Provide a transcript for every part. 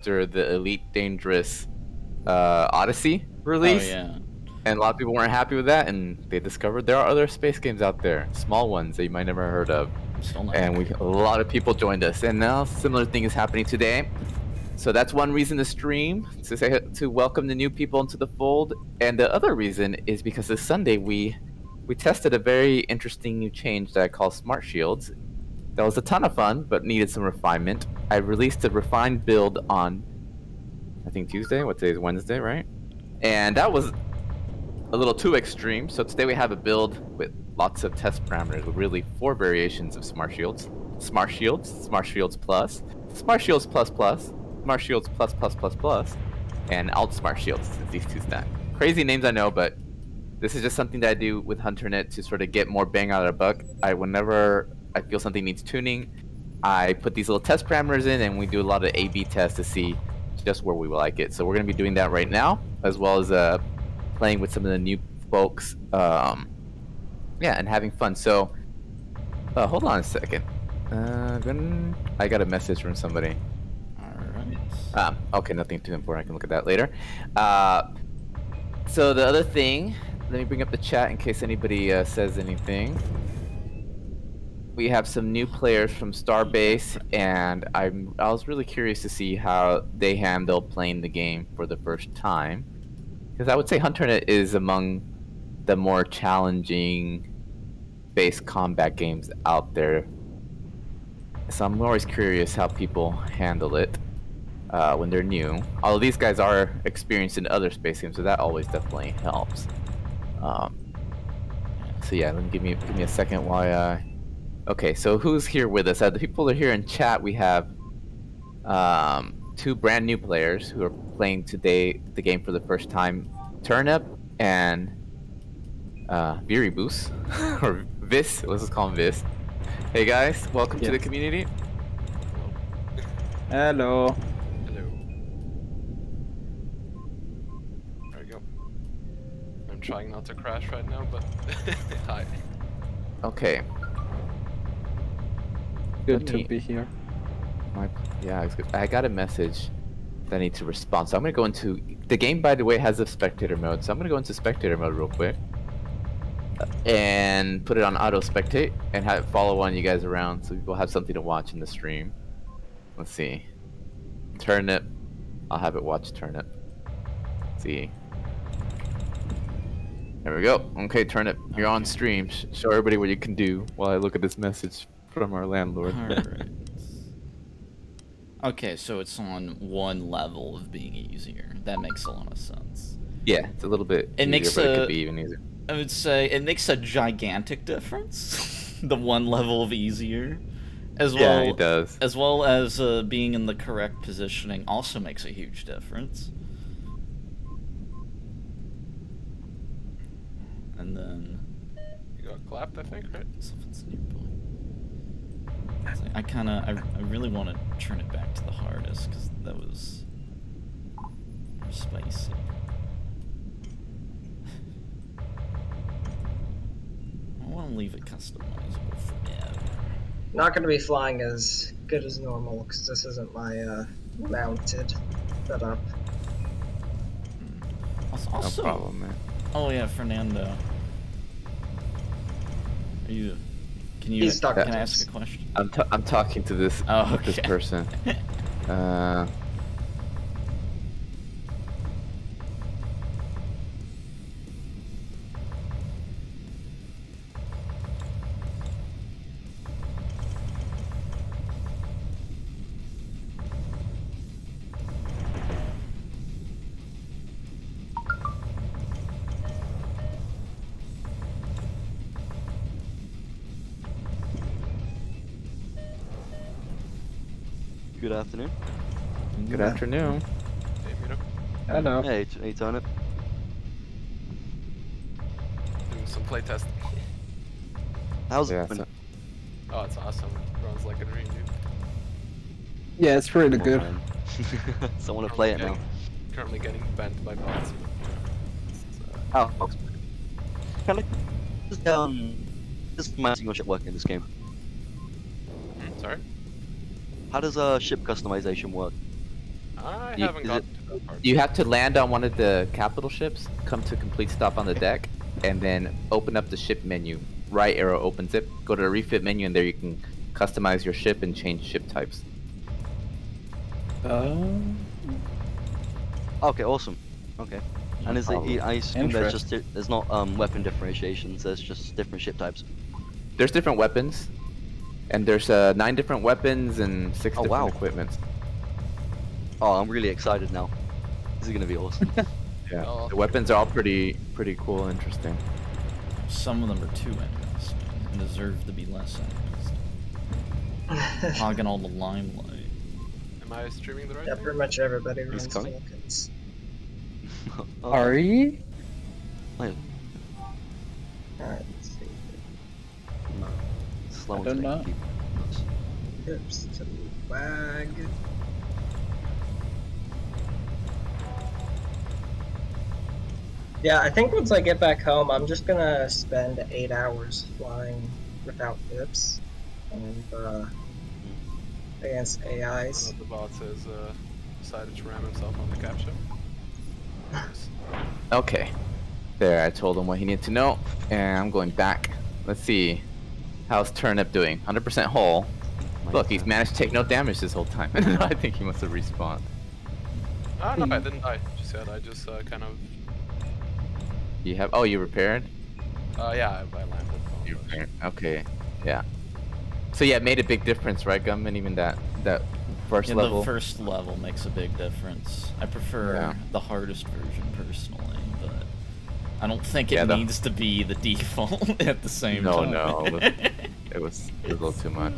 after the Elite Dangerous Odyssey Oh release. yeah. And a lot of people weren't happy with that, and they discovered there are other space games out there, small ones that you might never heard of. Still not. And a lot of people joined us, and now similar thing is happening today. So that's one reason to stream, to welcome the new people into the fold. And the other reason is because this Sunday we tested a very interesting new change that I call Smart Shields. That was a ton of fun, but needed some refinement. I released a refined build on, I think Tuesday. What day is Wednesday, right? And that was a little too extreme. So today we have a build with lots of test parameters with really 4 variations of Smart Shields. Smart Shields, Smart Shields Plus, Smart Shields Plus Plus, Smart Shields Plus Plus Plus Plus, and Alt Smart Shields, since these two stack. Crazy names, I know, but this is just something that I do with HunterNet to sort of get more bang out of a buck. Whenever I feel something needs tuning, I put these little test parameters in, and we do a lot of A/B tests to see just where we like it. So we're going to be doing that right now, as well as playing with some of the new folks. Yeah, and having fun. So, hold on a second. I got a message from somebody. Alright. Okay, nothing too important. I can look at that later. So the other thing, let me bring up the chat in case anybody says anything. We have some new players from Starbase, and I was really curious to see how they handle playing the game for the first time. Because I would say HunterNet is among the more challenging base combat games out there. So I'm always curious how people handle it when they're new. Although these guys are experienced in other space games, so that always definitely helps. So yeah, let me give me a second while I. Okay, so who's here with us? The people that are here in chat, we have 2 brand new players who are playing today the game for the first time. Turnip and Viribus, or Vis, let's just call him Vis. Hey guys, welcome to the community. Hello. Hello. There we go. I'm trying not to crash right now, but hi. Okay. Good to be here. Yeah, it's good. I got a message that I need to respond. So I'm gonna go into the game. By the way, has a spectator mode, so I'm gonna go into spectator mode real quick and put it on auto spectate and have it follow on you guys around, so people have something to watch in the stream. Let's see. Turnip. I'll have it watch Turnip. Let's see. There we go. Okay, Turnip, you're on stream. Show everybody what you can do while I look at this message from our landlord. Alright. Okay, so it's on one level of being easier. That makes a lot of sense. Yeah, it's a little bit It easier, makes but it could be even easier. I would say it makes a gigantic difference. The one level of easier. As well, yeah, it does. As well as being in the correct positioning also makes a huge difference. And then You got clapped, I think, right? something's nearby. I really want to turn it back to the hardest because that was spicy. I want to leave it customizable forever. Not going to be flying as good as normal because this isn't my mounted setup. Also, No problem, man. oh yeah, Fernando. Are you? Can you? He's stuck Can with I us. ask a question? I'm talking to this this okay. person. Good afternoon. Good afternoon. Hey, Miro. Hello. Hey, Turnip. Doing some playtest. How's Yeah, it going? Oh, it's awesome. It runs like a dream, dude. Yeah, it's really Come good. on, man. So I want to play it now. Currently getting banned by bots. Oh, can I just my single ship work in this game? Sorry? How does ship customization work? I You- haven't is gotten to that part. You have to land on one of the capital ships, come to a complete stop on the deck, and then open up the ship menu. Right arrow opens it. Go to the refit menu, and there you can customize your ship and change ship types. Okay, awesome. Okay. And is it? I assume there's just there's not weapon differentiations. There's just different ship types. There's different weapons, and there's 9 different weapons and 6 Oh, different wow. equipments. Oh, I'm really excited now. This is gonna be awesome. Yeah, Oh. the weapons are all pretty cool and interesting. Some of them are too interesting and deserve to be less interesting. Hogging all the limelight. Am I streaming the right Yeah, thing? pretty much everybody runs coming? Falcons. Okay. Are you? Wait, Alright, let's see. no. Slow I and don't steady, know. keep- Trips to Wag. Yeah, I think once I get back home, I'm just gonna spend 8 hours flying without pips and against One AIs. of the bots has decided to ram himself on the cap ship. Nice. Okay. There, I told him what he needed to know, and I'm going back. Let's see. How's Turnip doing? 100% hull. Look, he's managed to take no damage this whole time. I think he must have respawned. Ah, no, I didn't die just yet. I just kind of. You have? Oh, you repaired? Yeah, I landed. You repaired. Okay. Yeah. So yeah, it made a big difference, right, Gumman? Even that first Yeah, level. the first level makes a big difference. I prefer Yeah. the hardest version personally, but I don't think it Yeah, needs to be the default at the same No, time. no, it was a little too much.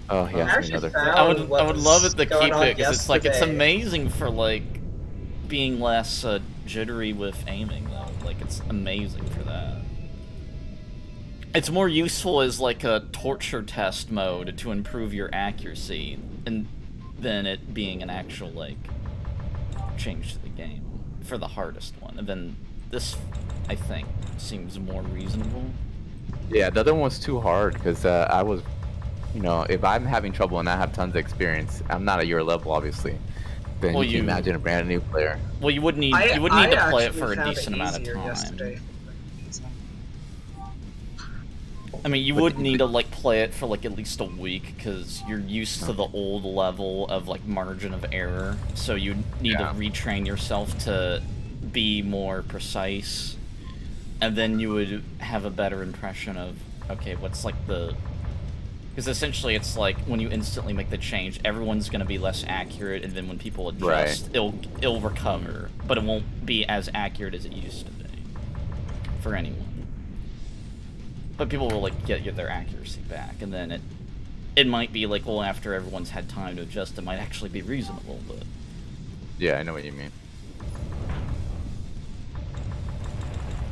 Oh, he I asked me actually another. found I would love was it to going keep on it because it's like it's yesterday. amazing for like being less jittery with aiming though. Like it's amazing for that. It's more useful as like a torture test mode to improve your accuracy, and than it being an actual like change to the game for the hardest one. And then this, I think, seems more reasonable. Yeah, the other one was too hard because I was, you know, if I'm having trouble and I have tons of experience, I'm not at your level, obviously. Then Well, you can you- imagine a brand new player. Well, you would need I to play it actually for a found decent amount of easier time. yesterday. I mean, you would need to like play it for like at least a week because you're used to the old level of like margin of error. So you need Yeah. to retrain yourself to be more precise, and then you would have a better impression of okay, what's like the. Because essentially, it's like when you instantly make the change, everyone's gonna be less accurate, and then when people adjust, it'll recover, but it won't be as accurate as it used to be for anyone. But people will like get their accuracy back, and then it might be like, well, after everyone's had time to adjust, it might actually be reasonable. But Yeah, I know what you mean.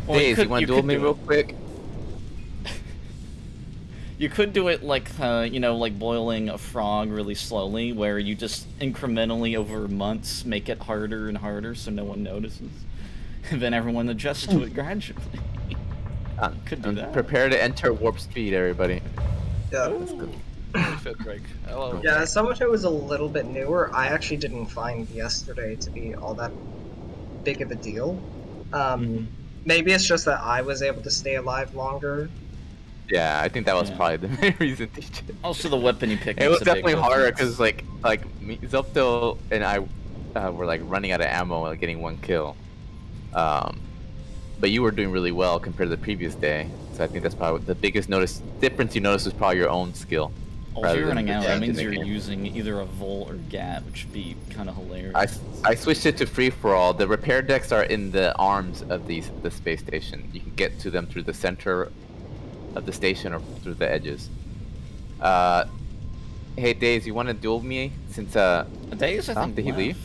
well, Days, you want to duel could me do real it- quick? You could do it like you know, like boiling a frog really slowly, where you just incrementally over months make it harder and harder, so no one notices, and then everyone adjusts to it gradually. Could do that. Prepare to enter warp speed, everybody. Yeah. Fit break. Hello. Yeah, as someone who was a little bit newer, I actually didn't find yesterday to be all that big of a deal. Maybe it's just that I was able to stay alive longer. Yeah, I think that was Yeah. probably the main reason. DJ. Also, the weapon you pick. It was makes a big definitely harder difference. because like me, Zopto and I were like running out of ammo, like getting one kill. But you were doing really well compared to the previous day, so I think that's probably the biggest difference you noticed was probably your own skill. Well, if rather you're than running the out, change that in means the you're game. using either a Volt or Gat, which would be kind of hilarious. I switched it to free for all. The repair decks are in the arms of the space station. You can get to them through the center of the station or through the edges. Hey Days, you want to duel me since Days, I Oh, think did he left. leave?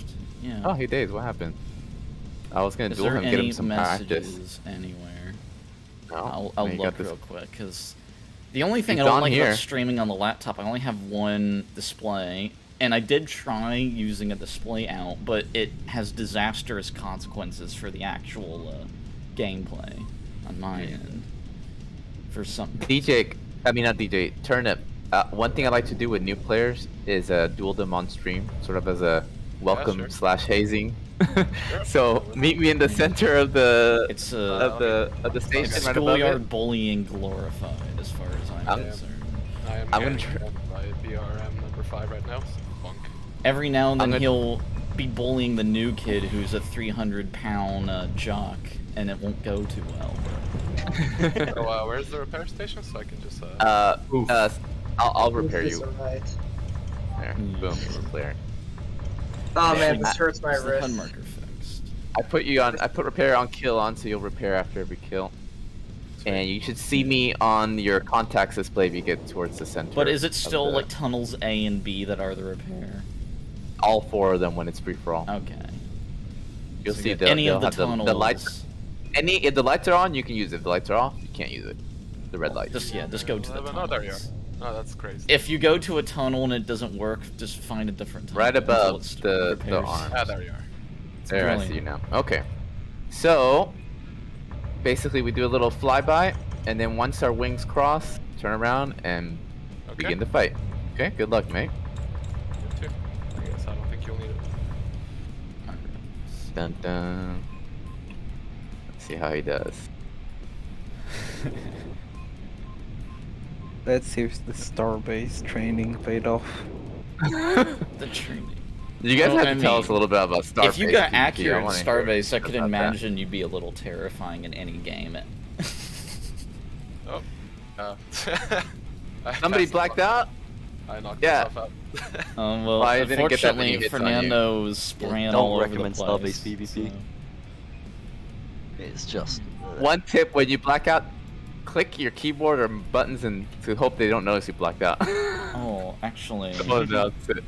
Yeah. Oh, hey Days, what happened? I was gonna Is duel there him, get any him some practice. messages anywhere? No, I'll you got look this. real quick because the only thing He's I don't on like here. about streaming on the laptop, I only have one display, and I did try using a display out, but it has disastrous consequences for the actual gameplay on my end. For some. DJ, I mean not DJ, Turnip. One thing I like to do with new players is duel them on stream, sort of as a welcome sure. slash hazing. So meet me in the center of the It's station it's right above schoolyard it. bullying glorified, as far as I'm I'm- concerned. I am I'm gonna getting tr- attacked by BRM number 5 right now. So bunk. Every now and then I'm gonna- he'll be bullying the new kid who's a 300-pound jock, and it won't go too well. So where's the repair station so I can just I'll repair you. Right. There, Mm. boom, you're repaired. Oh man, Actually, this hurts my Is the HUD wrist. marker fixed? I put repair on kill on, so you'll repair after every kill. And you should see me on your contacts display if you get towards the center. But is it of still the- like tunnels A and B that are the repair? all 4 of them when it's free for all? Okay. You'll So see any they'll of the have tunnels. the lights. If the lights are on, you can use it. If the lights are off, you can't use it. The red light. Just go to the Oh, there you are. tunnels. Oh, that's crazy. If you go to a tunnel and it doesn't work, just find a different tunnel. Right until above it's the repairs. arm. Ah, there you are. There, I see you now. Okay. So, basically, we do a little flyby, and then once our wings cross, turn around and Okay. begin the fight. Okay. Good luck, mate. You too. I guess I don't think you'll need it. Dun dun. Let's see how he does. Let's see if the Starbase training paid off. The training. You guys Well, have I to tell us mean, a little bit about Starbase. If you got PvP. I accurate wanna hear Starbase, I could about that. imagine you'd be a little terrifying in any game. Oh. I Somebody passed blacked myself out? I knocked Yeah. myself out. Well, I didn't get that many unfortunately, hits on you. Fernando's spraying don't all over the recommend place. Starbase PvP. so- It's just. One tip when you black out, click your keyboard or buttons and to hope they don't notice you blacked out. Oh, actually. Oh, no, that's it.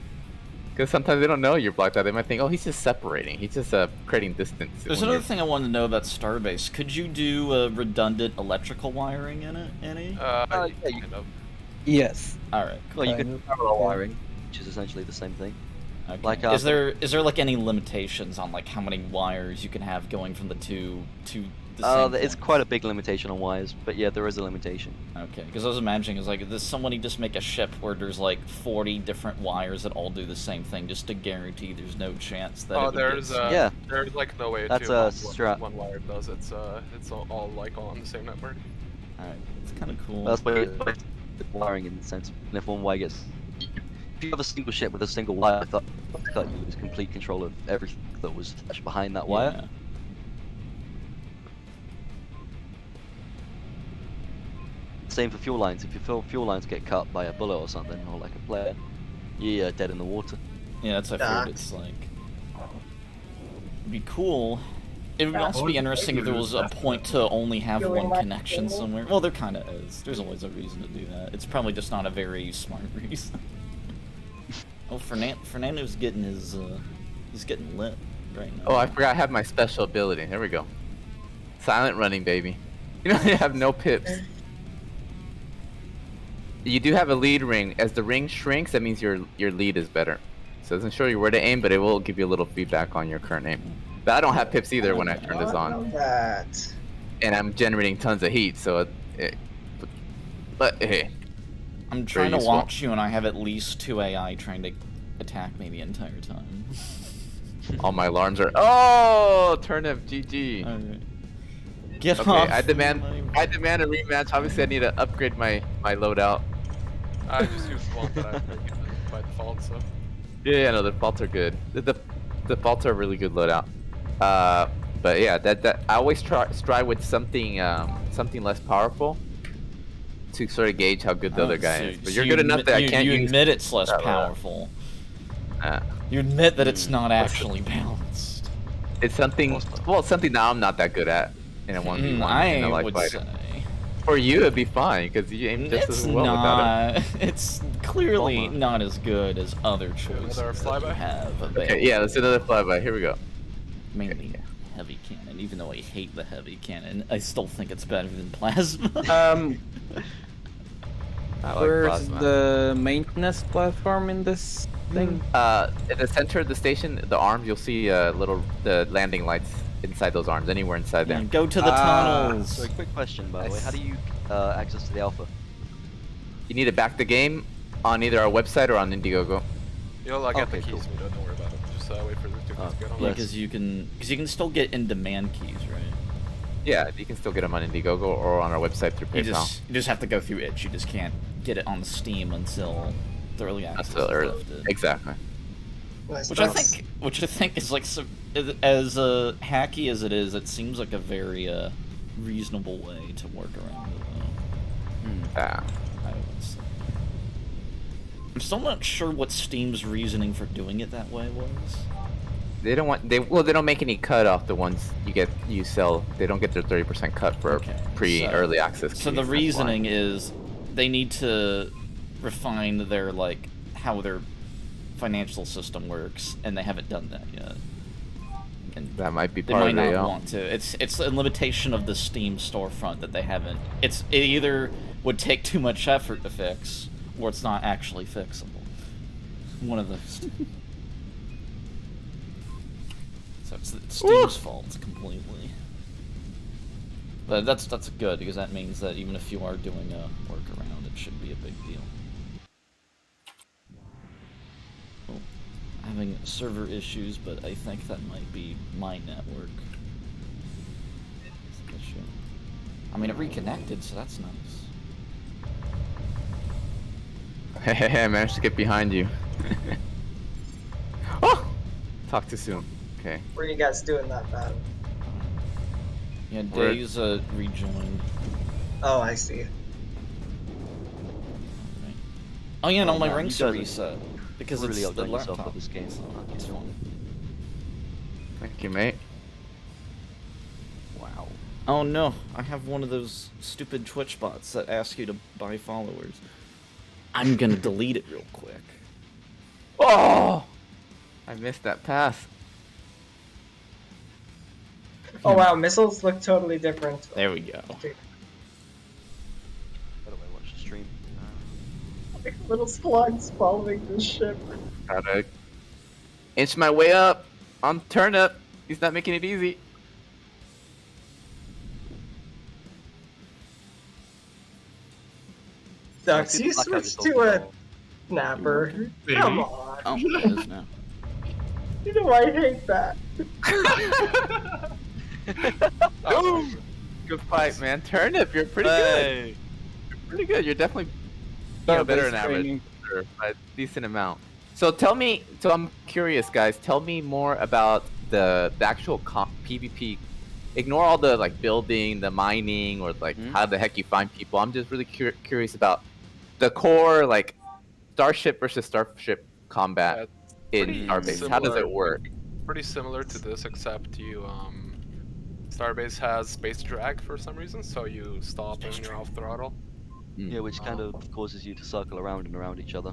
Because sometimes they don't know you're blacked out. They might think, oh, he's just separating. He's just creating distance. There's when another you're- thing I wanted to know about Starbase. Could you do redundant electrical wiring in it, any? yeah, you- Kind of. Yes. Alright, Well, you Kind can of, parallel yeah. wiring, which is essentially the same thing. okay. like, is there like any limitations on like how many wires you can have going from the two to the same It's points? quite a big limitation on wires, but yeah, there is a limitation. Okay, because I was imagining is like, does somebody just make a ship where there's like 40 different wires that all do the same thing, just to guarantee there's no chance that it Oh, would there's get... Yeah. there's like no way That's to a one strat. wire does. It's all like all on the same network. Alright, it's kind of cool. That's why it's wiring in the sense. And if one wire gets, if you have a single ship with a single wire, I thought you lose complete control of everything that was attached behind that wire. Yeah. Same for fuel lines. If your fuel lines get cut by a bullet or something, or like a player, you're dead in the water. Yeah, that's what I figured. It's like, it'd be cool. It would also be interesting if there was a point to only have one connection somewhere. Well, there kind of is. There's always a reason to do that. It's probably just not a very smart reason. Oh, Fernando's getting his, he's getting lit right now. Oh, I forgot I have my special ability. There we go. Silent running, baby. You know, you have no pips. You do have a lead ring. As the ring shrinks, that means your lead is better. So it doesn't show you where to aim, but it will give you a little feedback on your current aim. But I don't have pips either when I turn this on. That. And I'm generating tons of heat, so but hey. I'm trying to useful. watch you, and I have at least 2 AI trying to attack me the entire time. All my alarms are. Oh, turnip, GG. Alright. Get Okay, off. I demand my- a rematch. Obviously, I need to upgrade my loadout. I just used the one that I've been given by default, so. Yeah, no, the defaults are good. The defaults are a really good loadout. But yeah, that I always strive with something less powerful to sort of gauge how good the other guy so- is. But so you're you good enough admit- that I you- can't You use. admit it's less that loadout. powerful. Uh, You admit that it's not actually balanced. it's something. Well, something that I'm not that good at in a 1v1 in a I live would fight. say. For you, it'd be fine because you aim just It's as well without it. not. It's clearly Bummer. not as good as other choices Another that you flyby? have available. Okay, yeah, let's do another flyby. Here we go. Mainly heavy cannon. Even though I hate the heavy cannon, I still think it's better than plasma. I like Where's plasma. the maintenance platform in this thing? In the center of the station, the arms, you'll see the landing lights inside those arms, anywhere inside Yeah, there. go to the tunnels. So, a quick question, by the way. How do you access to the alpha? You need to back the game on either our website or on Indiegogo. You'll get Okay, the keys, cool. don't worry about it. just wait for the tokens to get Yeah, online. because you can still get in-demand keys, right? Yeah, you can still get them on Indiegogo or on our website through You PayPal. just have to go through it. You just can't get it on Steam until the early access Until is early. lifted. Exactly. Nice, Which I nice. think is like as hacky as it is, it seems like a very reasonable way to work around it. Ah. I would say. I'm still not sure what Steam's reasoning for doing it that way was. They don't want they don't make any cut off the ones you sell. They don't get their 30% cut for Okay, pre-early access. So keys, the that's why. reasoning is they need to refine their how their financial system works, and they haven't done that yet. And that might be they part might of it. not Yeah. want to. It's a limitation of the Steam storefront that they haven't. It either would take too much effort to fix, or it's not actually fixable. One of those. So it's Steam's fault completely. But that's good, because that means that even if you are doing a workaround, it should be a big deal. Oh, having server issues, but I think that might be my network. Issue. I mean, it reconnected, so that's nice. Hey, I managed to get behind you. Oh! Talk too soon. Okay. What are you guys doing that battle? Yeah, Where- Days rejoined. Oh, I see. Right. Oh yeah, and all my man, ranks you are guys reset because really it's the outdone yourself laptop. with this game. So it's fun. Thank you, mate. Wow. Oh no, I have one of those stupid Twitch bots that ask you to buy followers. I'm gonna delete it real quick. Oh! I missed that pass. Oh wow, missiles look totally different. There we go. By the way, watch the stream. Like little slugs following this ship. Gotta inch my way up on turnip. He's not making it easy. Ducks, you Black Knight is switched to also a cool. snapper. Come on. Oh, it is now. You know I hate that. Oh, good fight, man. Turnip, you're pretty good. You're pretty good. You're definitely better than average sure, by a decent amount. So tell me, I'm curious, guys. Tell me more about the actual PvP. Ignore all the building, the mining, or how the heck you find people. I'm just really curious about the core starship versus starship combat in pretty Starbase. How does similar. it work? Pretty similar to this, except you Starbase has space drag for some reason, so you stop and you're off throttle. Yeah, which kind of causes you to circle around and around each other.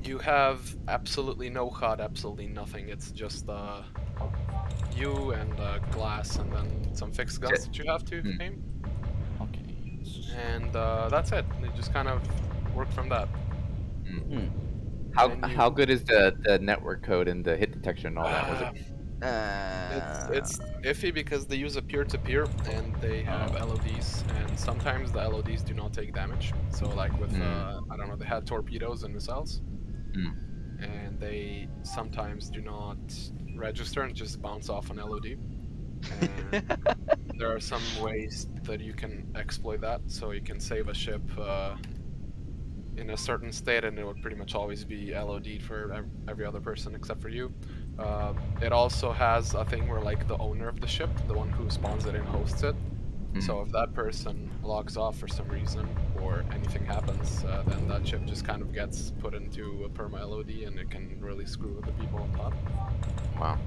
You have absolutely no HUD, absolutely nothing. It's just you and glass, and then some fixed guns that you have to aim, Okay. and that's it. You just kind of work from that. How good is the network code and the hit detection and all that? Was it? It's iffy because they use a peer-to-peer and they have LODs, and sometimes the LODs do not take damage. So like with I don't know, they had torpedoes and missiles, and they sometimes do not register and just bounce off an LOD. And there are some ways that you can exploit that, so you can save a ship in a certain state, and it would pretty much always be LOD'd for every other person except for you. It also has a thing where the owner of the ship, the one who spawns it and hosts it, so if that person logs off for some reason or anything happens, then that ship just kind of gets put into a perma LOD, and it can really screw with the people on top. Wow.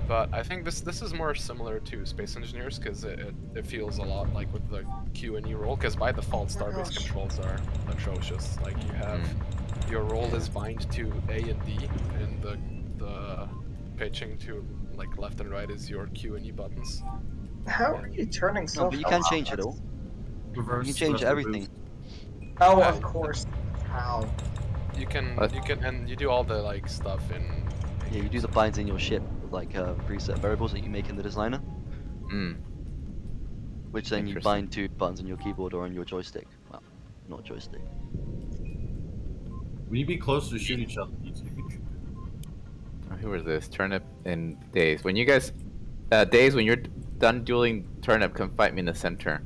But I think this is more similar to Space Engineers because it feels a lot like with the Q&E role, because by default Starbase controls are atrocious. Like you have your role is bind to A and D, and the pitching to left and right is your Q&E buttons. How are you turning so No, but you can fast? change it all. Reverse, You can change left, everything. Oh, of course. How? You can What? and you do all the stuff in. Yeah, you do the binds in your ship with preset variables that you make in the designer, which then you Interesting. bind to buttons on your keyboard or on your joystick. Well, not joystick. When you be close to shoot each other, you take who is this? Turnip and Days. When you guys, Days, when you're done dueling Turnip, come fight me in the center.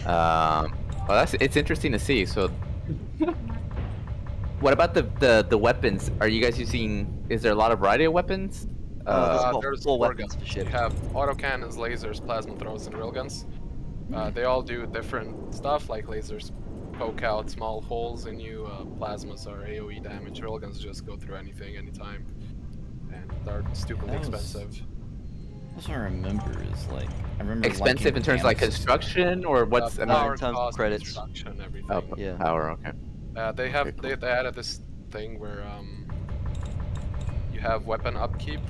Well, it's interesting to see. So, what about the weapons? Are you guys using? Is there a lot of variety of weapons? There's four four weapons guns. to ship. You have autocannons, lasers, plasma throws, and railguns. They all do different stuff, like lasers poke out small holes in you, plasmas are AoE damage, railguns just go through anything, anytime, and they're stupidly That was- expensive. That's what I remember is like I remember Expensive liking in terms of like mechanics. construction or what's? I mean, Power, in terms of cost, credits. construction, everything. oh, Yeah. power. Okay. They have Okay, they added this thing where you have weapon upkeep.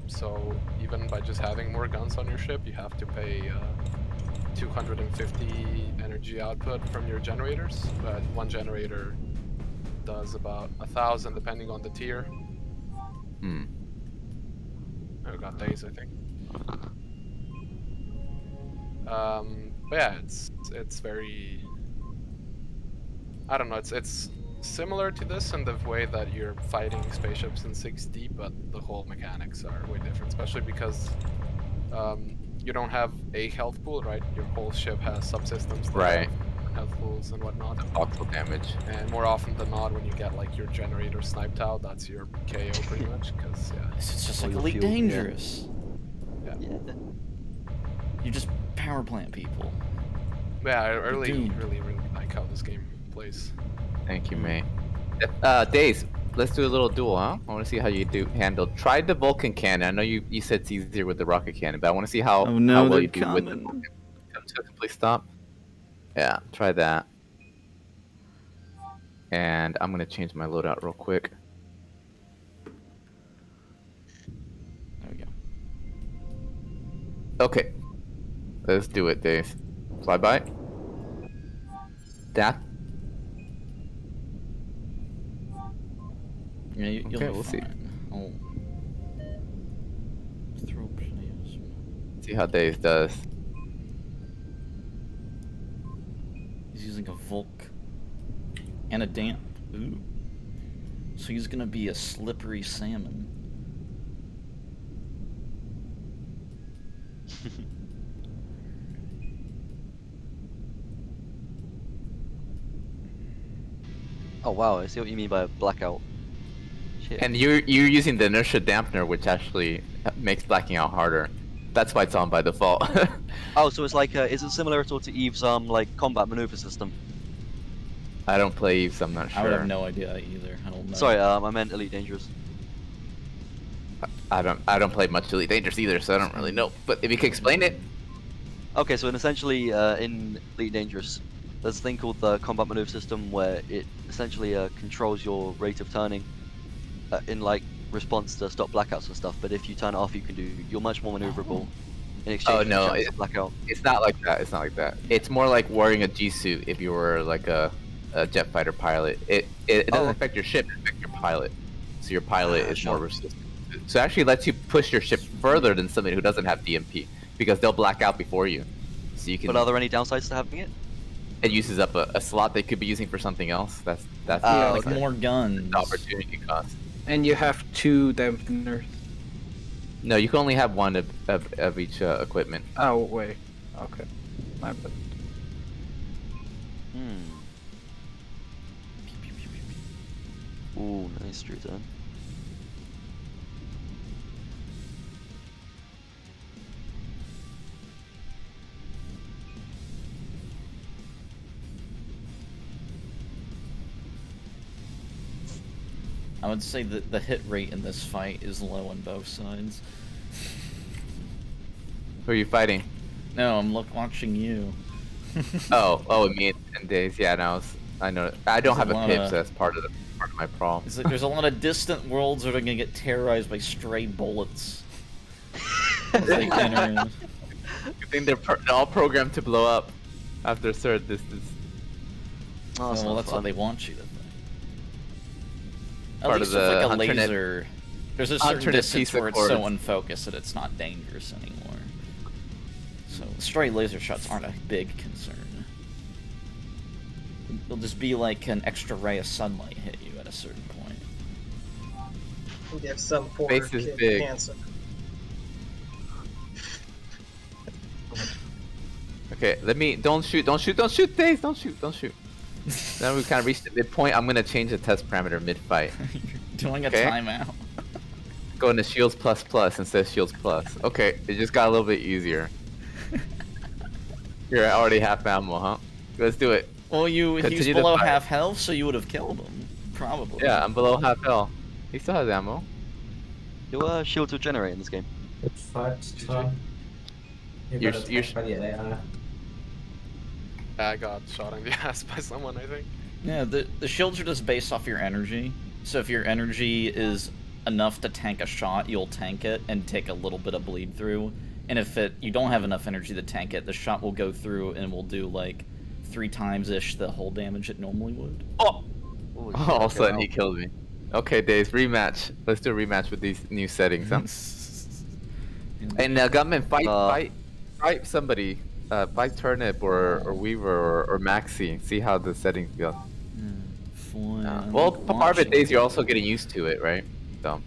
So even by just having more guns on your ship, you have to pay 250 energy output from your generators. But one generator does about 1,000 depending on the tier. Hmm. I got days, I think. But yeah, it's very. I don't know. It's similar to this in the way that you're fighting spaceships in 6D, but the whole mechanics are way different. Especially because you don't have a health pool, right? Your whole ship has subsystems that Right. have health pools and whatnot. Voxel damage. And more often than not, when you get like your generator sniped out, that's your KO pretty much. Because yeah. It's just Or like your Elite fuel, yeah. Dangerous. Yeah. You just power plant people. Yeah, I really, Doomed. really like how this game plays. Thank you, mate. Days, let's do a little duel, huh? I want to see how you handle. Try the Vulcan cannon. I know you said it's easier with the rocket cannon, but I want to see how, Oh no, how well they're you do with the coming. Vulcan. Come to a complete stop. Yeah, try that. And I'm gonna change my loadout real quick. There we go. Okay, let's do it, Days. Fly by. That. Yeah, you'll Okay, be we'll see. fine. I'll throw plasma. See how Days does. He's using a Volk and a damp. Ooh. So he's gonna be a slippery salmon. Oh wow, I see what you mean by a blackout. Shit. And you're using the inertia dampener, which actually makes blacking out harder. That's why it's on by default. Oh, so it's like, is it similar at all to Eve's like combat maneuver system? I don't play Eves, I'm not sure. I would have no idea either. I don't know. Sorry, I meant Elite Dangerous. I don't play much Elite Dangerous either, so I don't really know. But if you could explain it. Okay, so essentially, in Elite Dangerous, there's a thing called the combat maneuver system where it essentially controls your rate of turning in like response to stop blackouts and stuff. But if you turn it off, you're much more maneuverable. In exchange Oh, for no, the chance it- of blackout. It's not like that. It's not like that. It's more like wearing a G suit if you were like a jet fighter pilot. It doesn't Oh. affect your ship, it affects your pilot. So your pilot is more sure. resistant. So it actually lets you push your ship further than somebody who doesn't have DMP because they'll black out before you. So you can. But are there any downsides to having it? It uses up a slot they could be using for something else. That's Ah, like the more guns. opportunity cost. And you have 2 dampeners. No, you can only have one of each equipment. Oh wait. Okay. My bad. Ooh, nice true turn. I would say that the hit rate in this fight is low on both sides. Who are you fighting? No, I'm watching you. Oh, me and Days. Yeah, no, I know. I don't There's have a a lot pip, of- so that's part of my problem. It's like there's a lot of distant worlds that are gonna get terrorized by stray bullets. As they enter in. I think they're all programmed to blow up after a certain distance. Oh, Well, not that's fun. what they want you to think. At Part of least with the like a alternate- laser, there's a certain alternate distance piece of where it's so coordinates. unfocused that it's not dangerous anymore. So stray laser shots aren't a big concern. It'll just be like an extra ray of sunlight hit you at a certain point. and give some poor Face is kid big. cancer. Okay, don't shoot, Days, don't shoot. Now we kind of reached the midpoint. I'm gonna change the test parameter mid-fight. Doing a Okay. timeout. Going to shields plus plus instead of shields plus. Okay, it just got a little bit easier. You're already half ammo, huh? Let's do it. Well, he's Continue to below fight. half health, so you would have killed him. Probably. Yeah, I'm below half health. He still has ammo. Do shields regenerate in this game? It's fine. You're- you're- I got shot in the ass by someone, I think. Yeah, the shields are just based off your energy. So if your energy is enough to tank a shot, you'll tank it and take a little bit of bleed through. And if you don't have enough energy to tank it, the shot will go through and will do like 3 times-ish the whole damage it normally would. Oh! Holy Oh, shit, all of a okay, sudden wow. he killed me. Okay, Days, rematch. Let's do a rematch with these new settings, huh? And Gunman, fight somebody. Fight Turnip or Weaver or Maxi. See how the settings go. Well, part of it, Days, you're also getting used to it, right? So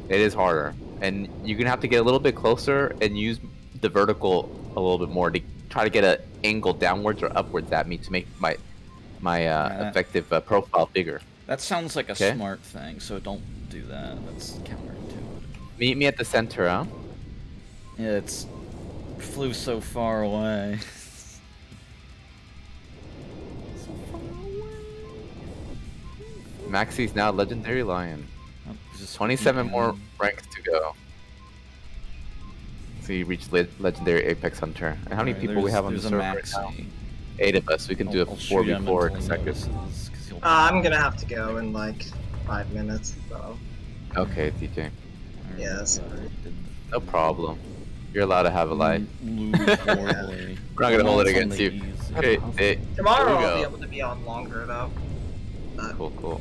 it is harder, and you're gonna have to get a little bit closer and use the vertical a little bit more to try to get an angle downwards or upwards at me to make my effective profile bigger. That sounds like a Okay. smart thing, so don't do that. That's counterintuitive. Meet me at the center, huh? Yeah, it's flew so far away. Maxi's now Legendary Lion. Oh, just 27 more weekend. ranks to go. So you reach Legendary Apex Hunter. And how many Alright, people we have on the there's a server right now? Maxi. 8 of us. We can do a I'll shoot him 4v4 in a until he second. notices, 'cause he'll- I'm gonna have to go in like 5 minutes, so Okay, DJ. yeah, sorry. No problem. You're allowed to have a life. Lose horribly. We're not gonna hold it It's on against the you. easy. Okay, Tomorrow Here we I'll be go. able to be on longer though. cool.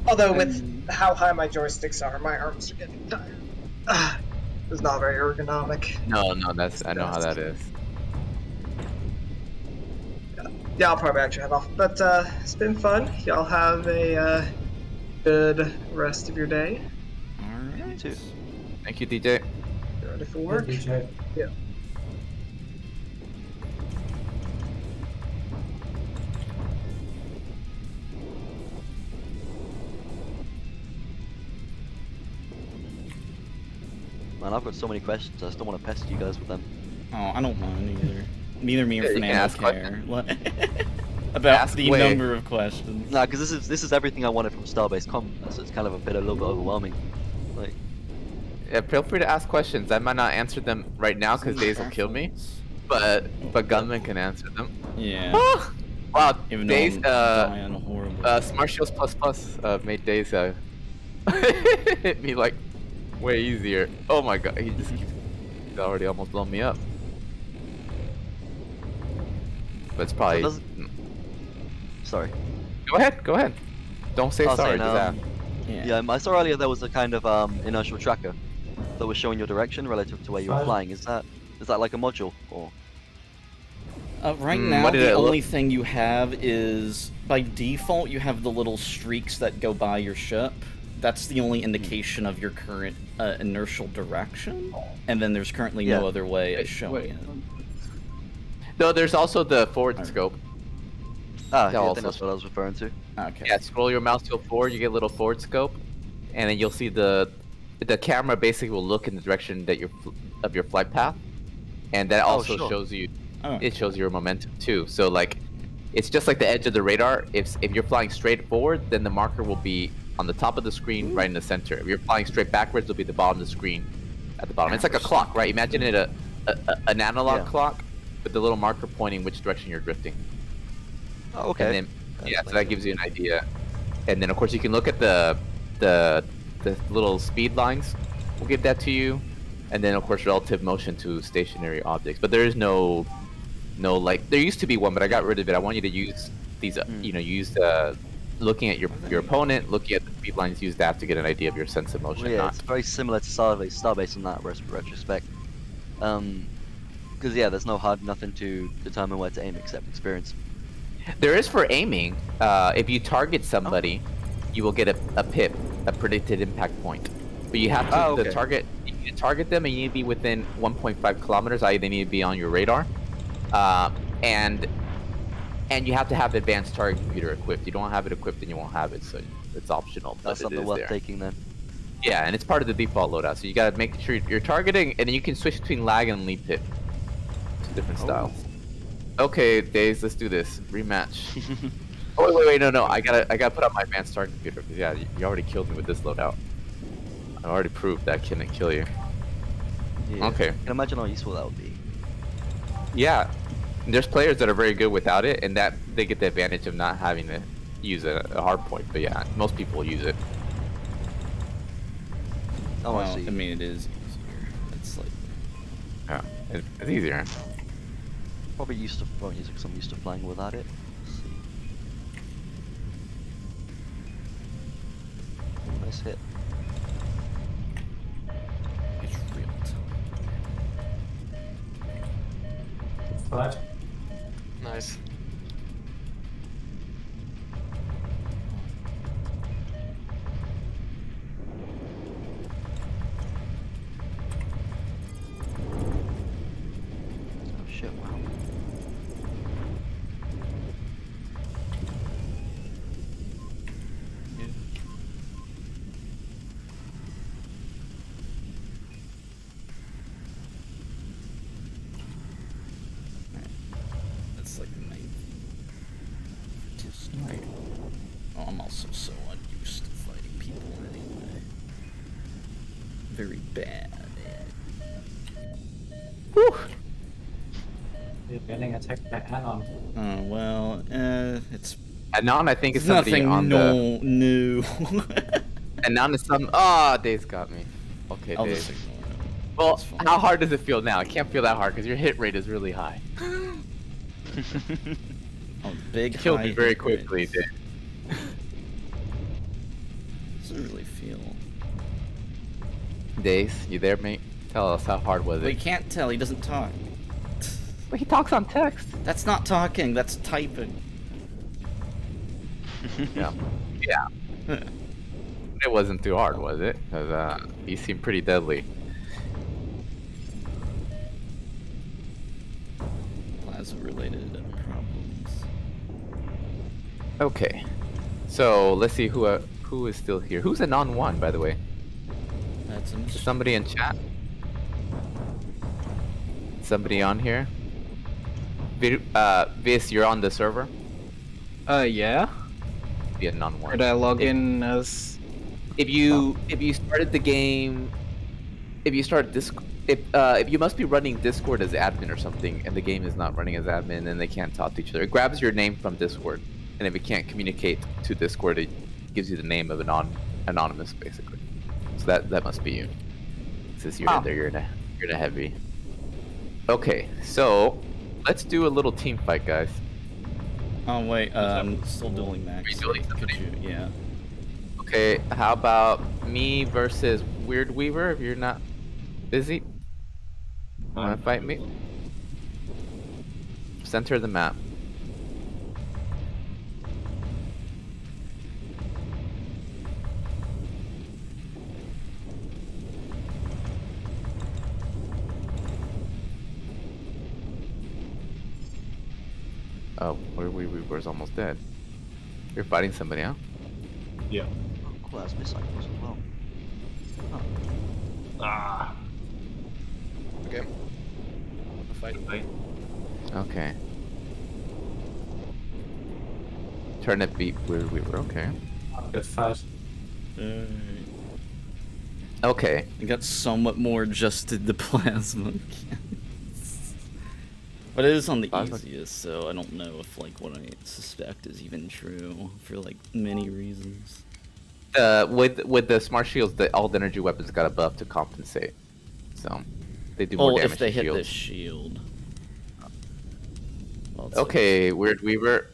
Although with how high my joysticks are, my arms are getting tired. It's not very ergonomic. No, I know how that is. Yeah, I'll probably actually head off. But it's been fun. Y'all have a good rest of your day. Alright. too. Thank you, DJ. Get ready for work. Yeah. Man, I've got so many questions. I just don't want to pester you guys with them. Oh, I don't mind either. Neither me or Yeah, you can Fernando ask care. About Ask the away. number of questions. Nah, because this is everything I wanted from Starbase Combat, so it's kind of a little bit overwhelming. Like, Yeah, feel free to ask questions. I might not answer them right now because Days will kill me, but Gunman can answer them. Yeah. Wow, Even though Days I'm dying horribly. Smart Shields plus made Days hit me like way easier. Oh my god, he's already almost blown me up. But it's probably. So sorry. Go ahead. Don't say I was sorry. saying, Just ask. Yeah. Yeah, I saw earlier there was a kind of inertial tracker that was showing your direction relative to where you were Fine. flying. Is that like a module or? Right Hmm, now, what did the it look- only thing you have is, by default, you have the little streaks that go by your ship. That's the only indication of your current inertial direction. And then there's currently no Yeah. other way of Wait, showing it. No, there's also the forward scope. Ah, Yeah, yeah, I also- think that's what I was referring to. Okay. Yeah, scroll your mouse to forward, you get a little forward scope, and then you'll see the camera basically will look in the direction that of your flight path, and that also sure. shows you Oh. it shows your momentum too. So like, it's just like the edge of the radar. If you're flying straight forward, then the marker will be on the top of the screen, right in the center. If you're flying straight backwards, it'll be the bottom of the screen, at the bottom. It's like a clock, right? Imagine it an analog Yeah. clock with the little marker pointing which direction you're drifting. Oh, okay. And then, That's yeah, so nice. that gives you an idea. And then, of course, you can look at the little speed lines. We'll give that to you. And then, of course, relative motion to stationary objects. But there is no like, there used to be one, but I got rid of it. I want you to use these, use looking at your opponent, looking at the speed lines, use that to get an idea of your sense of motion. Well, yeah, not- it's very similar to Starbase in that retrospect. Because yeah, there's nothing to determine where to aim except experience. There is for aiming. If you target somebody, you will get a pip. a predicted impact point. But you have to okay. you need to target them, and you need to be within 1.5 kilometers. I.e., they need to be on your radar, and you have to have advanced target computer equipped. You don't have it equipped, and you won't have it, so it's optional. But That's it something is worth there. taking then. Yeah, and it's part of the default loadout, so you gotta make sure you're targeting, and then you can switch between lag and lead pit. Two different styles. Okay, Days, let's do this. Rematch. Oh wait, no, I gotta put up my advanced target computer, because yeah, you already killed me with this loadout. I already proved that can kill you. Yeah. Okay. I can imagine how useful that would be. Yeah, there's players that are very good without it, and that they get the advantage of not having to use a hard point. But yeah, most people use it. Oh, I Well, see. I mean, it is easier. It's like Yeah, it's easier. Probably won't use it because I'm used to playing without it. Let's see. Nice hit. it's real time. But Nice. Oh shit! Wow. That's like the main thing. Just like, oh, I'm also so unused to fighting people anyway. Very bad at Whew. you're getting attacked by Anon. Oh, well, it's Anon, I think, is somebody nothing on the. new. Anon is some. Ah, Dave's got me. Okay, I'll Dave. just ignore it. Well, It's fine. how hard does it feel now? It can't feel that hard because your hit rate is really high. Oh, big Killed me high very hit quickly, rates. Dave. Doesn't really feel. Days, you there, mate? Tell us, how hard was But he it? can't tell. He doesn't talk. Well, he talks on text. That's not talking. That's typing. Yeah. Yeah. It wasn't too hard, was it? Because he seemed pretty deadly. Plasma-related problems. Okay. So let's see who is still here. Who's a non-1, by the way? That's a Is somebody in chat? Somebody on here? Vis, you're on the server? Yeah. Be a non-1. Could I log If- in as? If you started the game, if you must be running Discord as admin or something, and the game is not running as admin, then they can't talk to each other. It grabs your name from Discord, and if it can't communicate to Discord, it gives you the name of anonymous, basically. So that must be you. Since you're in there, you're in a heavy. Okay, so let's do a little team fight, guys. Oh wait, still dueling Max. Are you dueling Could somebody? you? Yeah. Okay, how about me versus Weird Weaver if you're not busy? Wanna fight me? Center of the map. Oh, Weird Weaver's almost dead. You're fighting somebody, huh? Yeah. Cool, that's disciples as well. Ah. Okay. Fight. Right. Okay. Turnip beat Weird Weaver, okay. Good fight. Okay. I got somewhat more adjusted to plasma. But it is on the Plasma- easiest, so I don't know if like what I suspect is even true for like many reasons. With the smart shields, all the energy weapons got a buff to compensate. So they do more Oh, damage if they to hit shields. this shield. Well, it's Okay, Weird Weaver,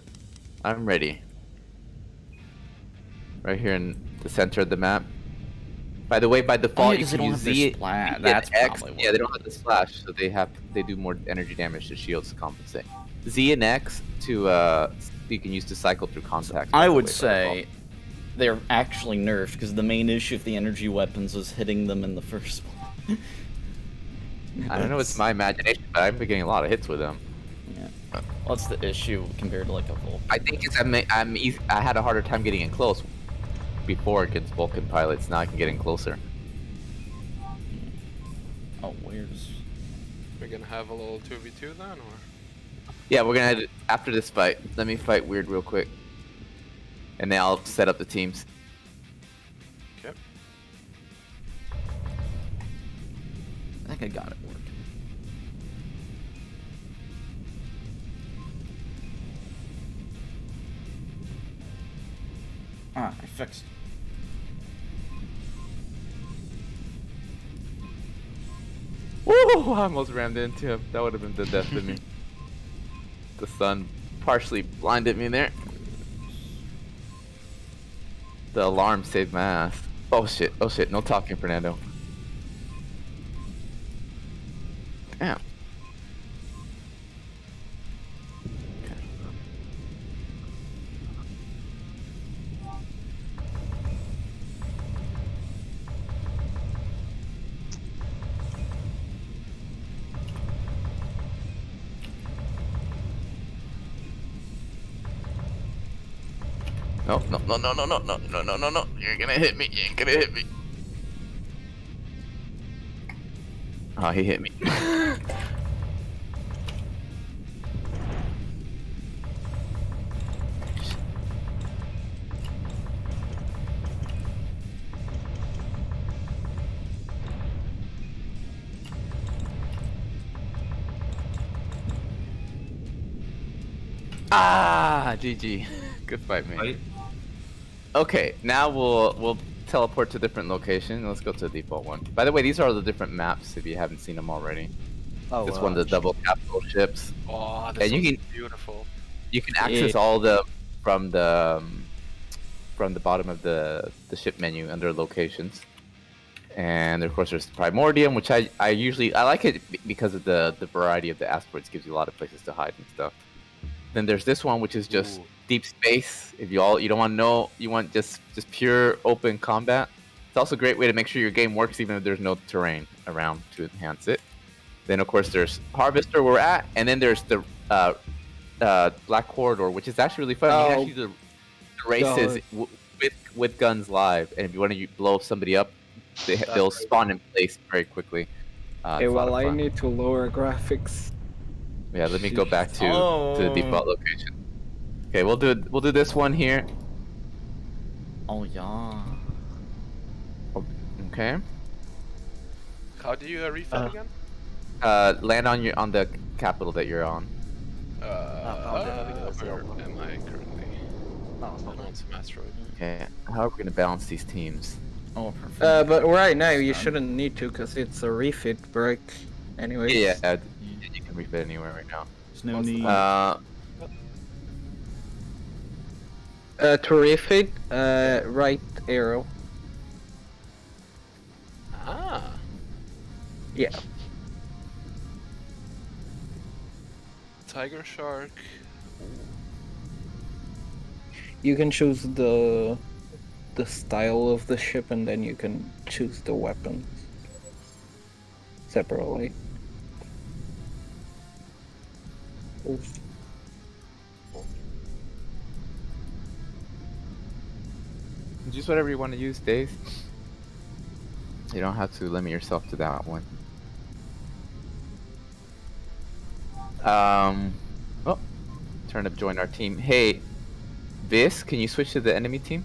I'm ready. Right here in the center of the map. By the way, by default, you because they can don't use have Z. this splat. you can That's X. probably Yeah, what they don't have the splash, so they do more energy damage to shields to compensate. Z and X to you can use to cycle through contacts. by I the would way, by say default. they're actually nerfed, because the main issue of the energy weapons was hitting them in the first place. I don't know, it's my imagination, but I've been getting a lot of hits with them. Yeah. What's the issue compared to like a Vulcan? I think it's I had a harder time getting in close before against Vulcan pilots. Now I can get in closer. Oh, where's... We're gonna have a little 2v2 then, or? Yeah, we're gonna after this fight. Let me fight Weird real quick, and then I'll set up the teams. Okay. I think I got it working. Ah, I fixed it. Woo! I almost rammed into him. That would have been the death of me. The sun partially blinded me there. The alarm saved my ass. Oh shit, no talking, Fernando. Damn. Okay. No. You're gonna hit me. You ain't gonna hit me. Oh, he hit me. Ah, GG. Good fight, man. Right? Okay, now we'll teleport to a different location. Let's go to the default one. By the way, these are the different maps if you haven't seen them already. Oh, This one's the double capital ships. Oh, this And you is can- beautiful. You can access all the from the bottom of the ship menu under locations. And of course there's Primordium, which I like it because of the variety of the asteroids. Gives you a lot of places to hide and stuff. Then there's this one, which is just Ooh. deep space. If you don't want to know, you want just pure open combat. It's also a great way to make sure your game works even if there's no terrain around to enhance it. Then of course there's Harvester where we're at, and then there's the Black Corridor, which is actually really fun. You can actually do the races with guns live, and if you want to blow somebody up, they'll spawn in place very quickly. Okay, it's a lot well, of I fun. need to lower graphics. Yeah, let me go back to Oh. the default location. Okay, we'll do this one here. Oh, yeah. Okay. How do you refit again? Land on the capital that you're on. Where am I currently? Oh, it's not I'm on some asteroid. Okay. How are we gonna balance these teams? Oh, perfect. But right now you shouldn't need to, because it's a refit break. Anyway. Yeah, you can refit anywhere right now. There's no need. To refit, right arrow. Ah. Yeah. Tiger Shark. You can choose the style of the ship, and then you can choose the weapons separately. Just whatever you want to use, Dave. You don't have to limit yourself to that one. Oh, turn up, join our team. Hey, Vis, can you switch to the enemy team?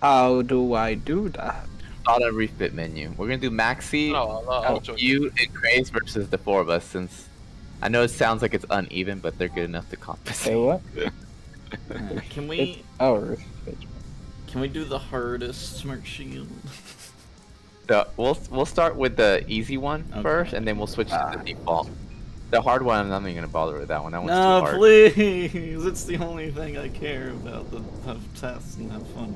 How do I do that? Auto refit menu. We're gonna do Maxi, I'll join you, and Craze versus the four of us. Since I know it sounds like it's uneven, but they're good enough to compensate. Say what? Can we It's our refit. can we do the hardest smart shield? We'll start with the easy one Okay. first, and then we'll switch to the default. The hard one, I'm not even gonna bother with that one. That one's No, too hard. please! It's the only thing I care about. Have tests and have fun.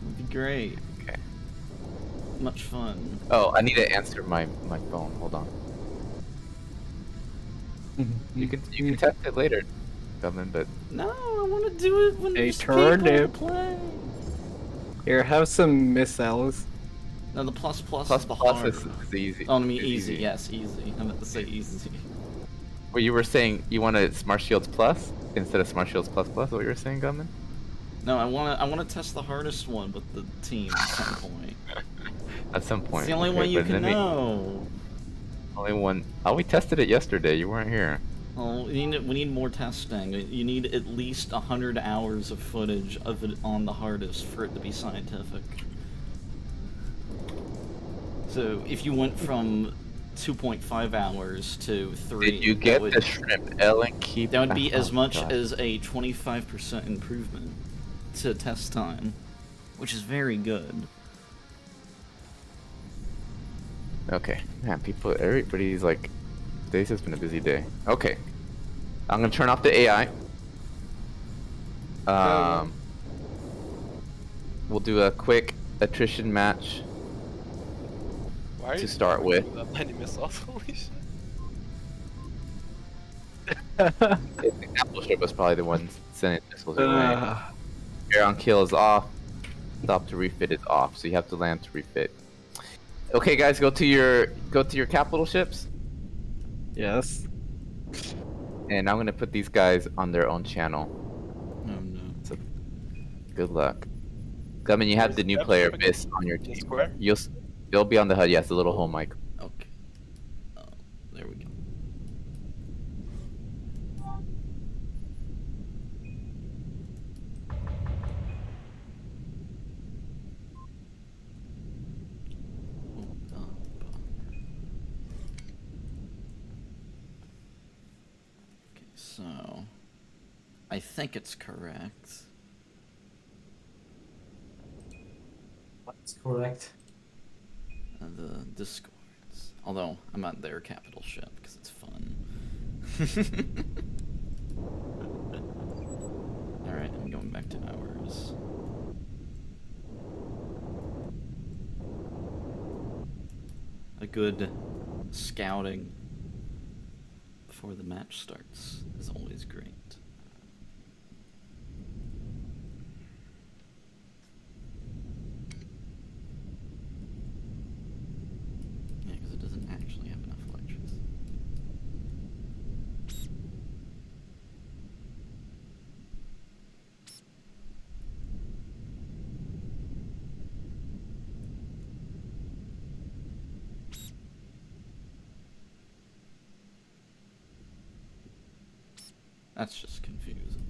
It'd be great. Okay. Much fun. Oh, I need to answer my phone. Hold on. You can test it later. Gummin, but No, I want to do it when Hey, there's people to turnip. play. Here, have some missiles. No, the plus plus is the plus hard. is easy. Oh, I mean is easy. Yes, easy. I meant to say easy. Well, you were saying you wanted Smart Shields Plus instead of Smart Shields Plus Plus. What you were saying, Gummin? No, I wanna test the hardest one with the team at some point. At some It's point. the only okay, one you but can let me- know. Only one. Oh, we tested it yesterday. You weren't here. Well, we need more testing. You need at least 100 hours of footage of it on the hardest for it to be scientific. So if you went from 2.5 hours to 3, Did you that get would, the shrimp Ellen keep? that would be Oh, as much God. as a 25% improvement to test time, which is very good. Okay, man, everybody's like, today's just been a busy day. Okay, I'm gonna turn off the AI. We'll do a quick attrition match. Why are To you start spamming with. that many missiles? Holy shit. The capital ship was probably the one sending missiles your way. Uh, Air on kill is off. Stop to refit is off, so you have to land to refit. Okay, guys, go to your capital ships, yes. and I'm gonna put these guys on their own channel. Oh no. So, good luck. Gummin, you have Where's the new the player ship again? Abyss on your The team. square? You'll be on the HUD. Yes, the little home mic. Okay. Oh, there we go. Hold up. Okay, so I think it's correct. That's correct. The Discords. Although I'm on their capital ship because it's fun. Alright, I'm going back to ours. A good scouting before the match starts is always great. Yeah, because it doesn't actually have enough electricity. That's just confusing.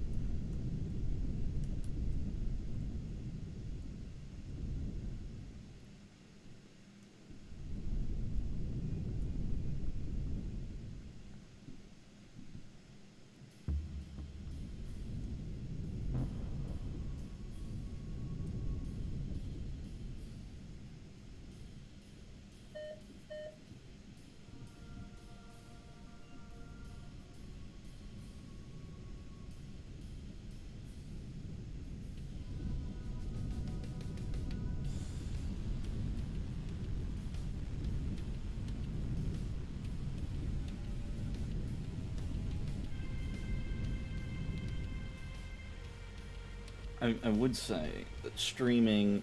I would say that streaming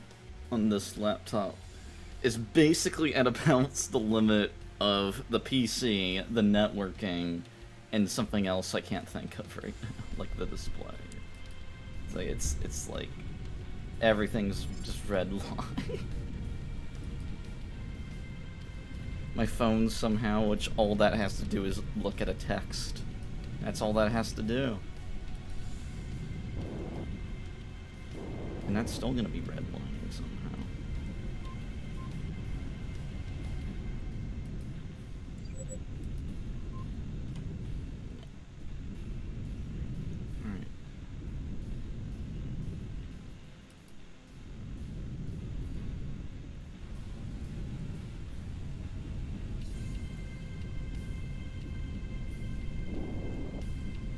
on this laptop is basically at about the limit of the PC, the networking, and something else I can't think of right now, like the display. It's like everything's just red line. My phone somehow, which all that has to do is look at a text. That's all that has to do. And that's still gonna be redlining somehow. Alright.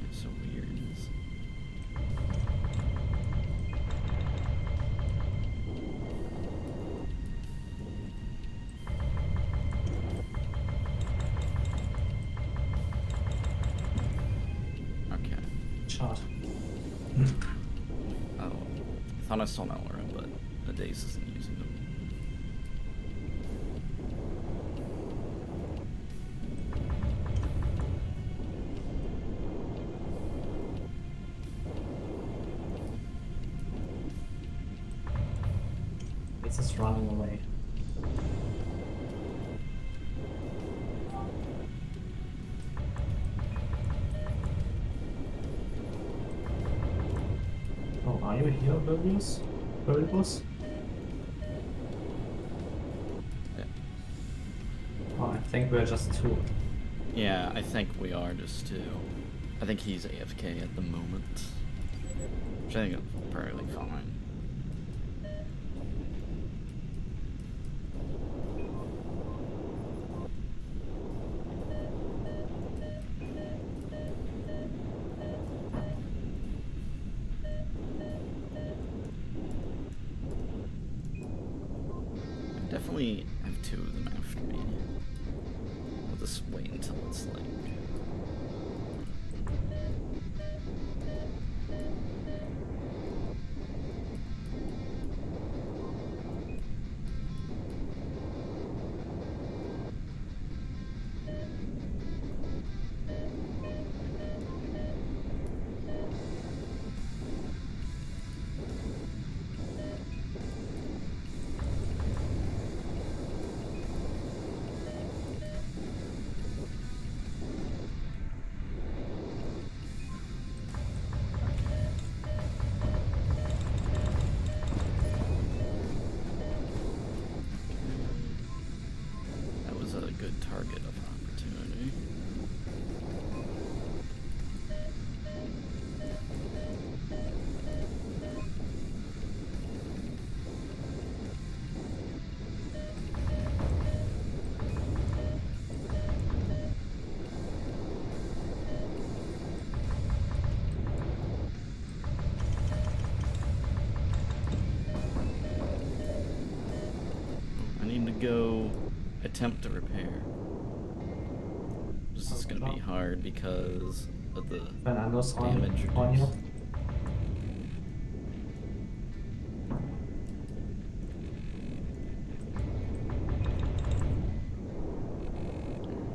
It's so weird. shot. Oh, I thought I saw an aura, but the Daze isn't using them. It's just running away. Oh, are you here, Burgos? Burgos? Yeah. Oh, I think we're just two. Yeah, I think we are just two. I think he's AFK at the moment. Which I think is perfectly fine. I definitely have two of them after me. I'll just wait until it's like... That was a good target of opportunity. I need to go attempt to repair. This is gonna be hard because of the Fernando's damage on you. reduced.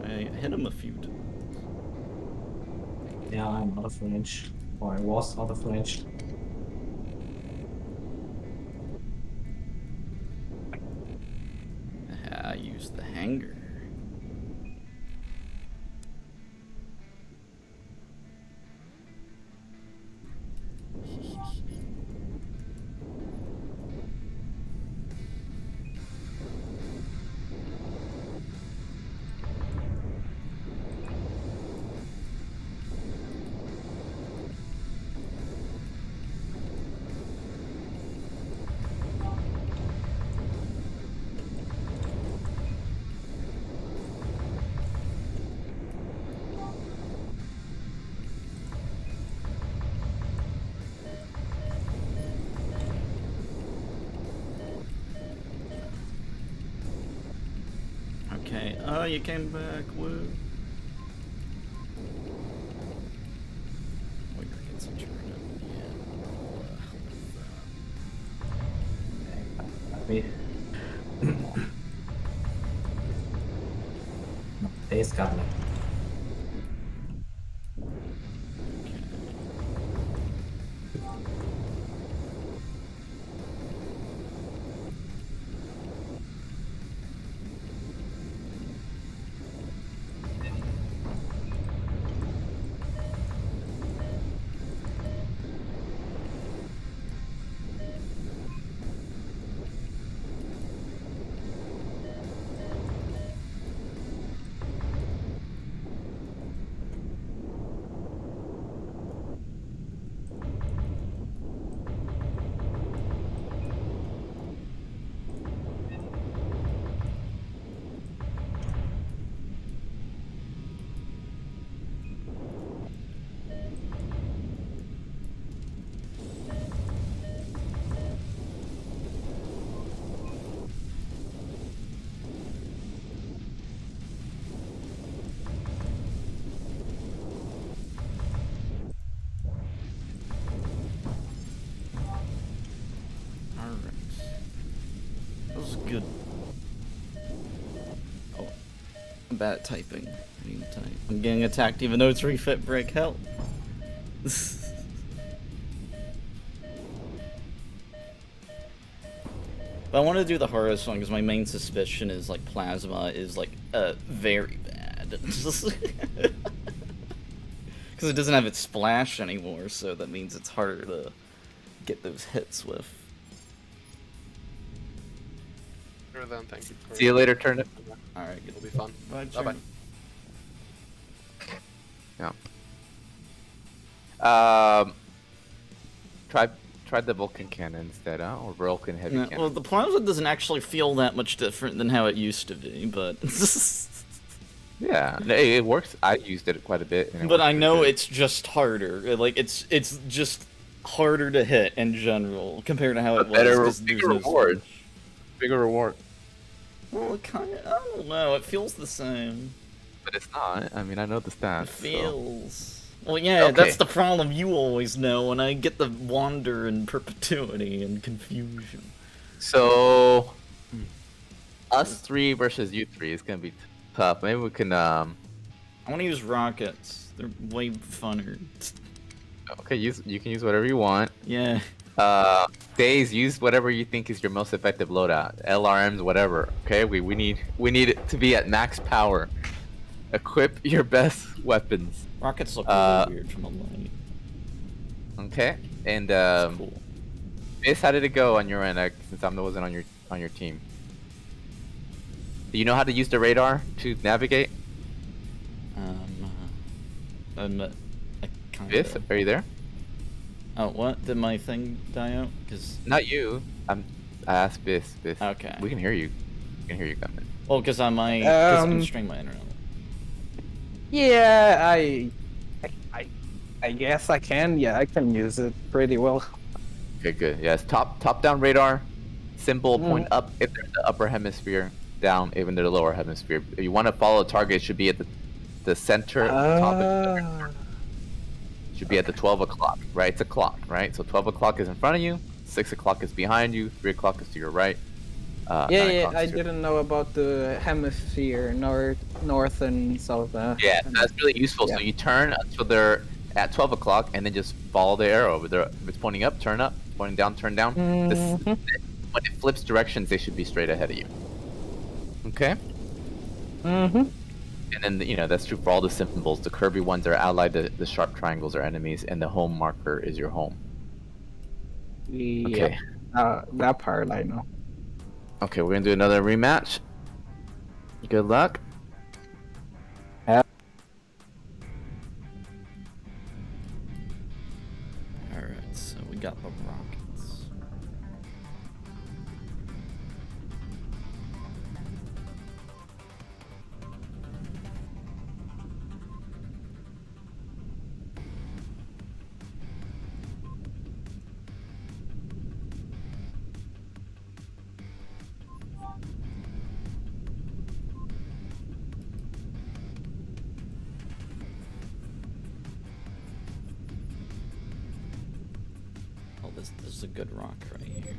I hit him a few times. Yeah, I'm out of range. Or I was out of range. I used the hanger. Okay, oh, you came back, woo. Oh, you're getting some turnip. Me. No, Daze got me. I'm bad at typing. I need to type. I'm getting attacked even though it's refit break. Help. But I want to do the hardest one because my main suspicion is like plasma is like very bad. Because it doesn't have its splash anymore, so that means it's harder to get those hits with. Sure then, thank you. See you later, Turnip. Alright, It'll be fun. Bye, Bye-bye. Yeah. Try the Vulcan cannon instead, huh? Or Vulcan heavy cannon. Well, the plasma doesn't actually feel that much different than how it used to be, but... Yeah, it works. I used it quite a bit. And But I know it's just harder. Like, it's just harder to hit in general compared to how it was. Better, 'cause there's bigger no reward. splash. Bigger reward. Well, it kind of... I don't know. It feels the same. But it's not. I mean, I know the stats. It so- feels... Well, yeah, Okay. that's the problem you always know, and I get the wander and perpetuity and confusion. So, us three versus you three is gonna be tough. Maybe we can. I want to use rockets. They're way funner. Okay, you can use whatever you want. Yeah. Days, use whatever you think is your most effective loadout. LRMs, whatever. Okay, we need it to be at max power. Equip your best weapons. Rockets look really weird from a light. Okay, and It's cool. Miss, how did it go on your end? Since I wasn't on your team. Do you know how to use the radar to navigate? I kind Miss, of. are you there? Oh, what? Did my thing die out? Cause Not you. I asked Biss. okay. We can hear you. We can hear you coming. Well, cause I might just Um, constrain my internet. Yeah, I guess I can. Yeah, I can use it pretty well. Okay, good. Yes, top down radar, symbol point up if they're in the upper hemisphere, down if they're the lower hemisphere. If you want to follow a target, it should be at the center top. It should be at the 12 o'clock, right? It's a clock, right? So 12 o'clock is in front of you, 6 o'clock is behind you, 3 o'clock is to your right. 9 Yeah, o'clock I is to your- didn't know about the hemisphere, north and south. Yeah, that's really useful. So Yeah. you turn until they're at 12 o'clock, and then just follow the arrow. If it's pointing up, turn up. Pointing down, turn down. When it flips directions, they should be straight ahead of you. Okay? Mm-hmm. And then, that's true for all the symbols. The curvy ones are allied, the sharp triangles are enemies, and the home marker is your home. Yeah. Okay. That part I know. Okay, we're gonna do another rematch. Good luck. Alright, so we got the rockets. Oh, this is a good rock right here.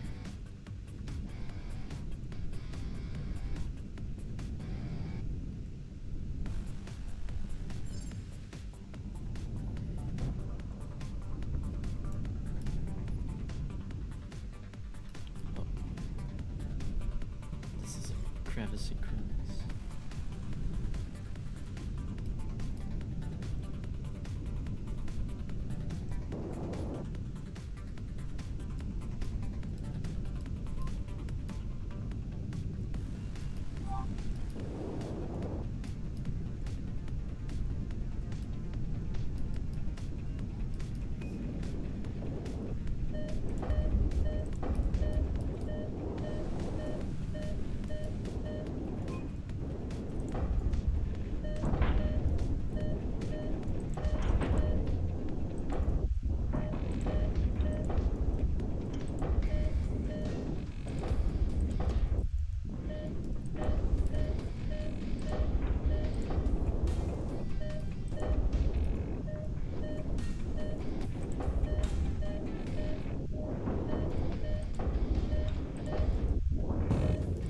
Oh. This is a crevice crevice.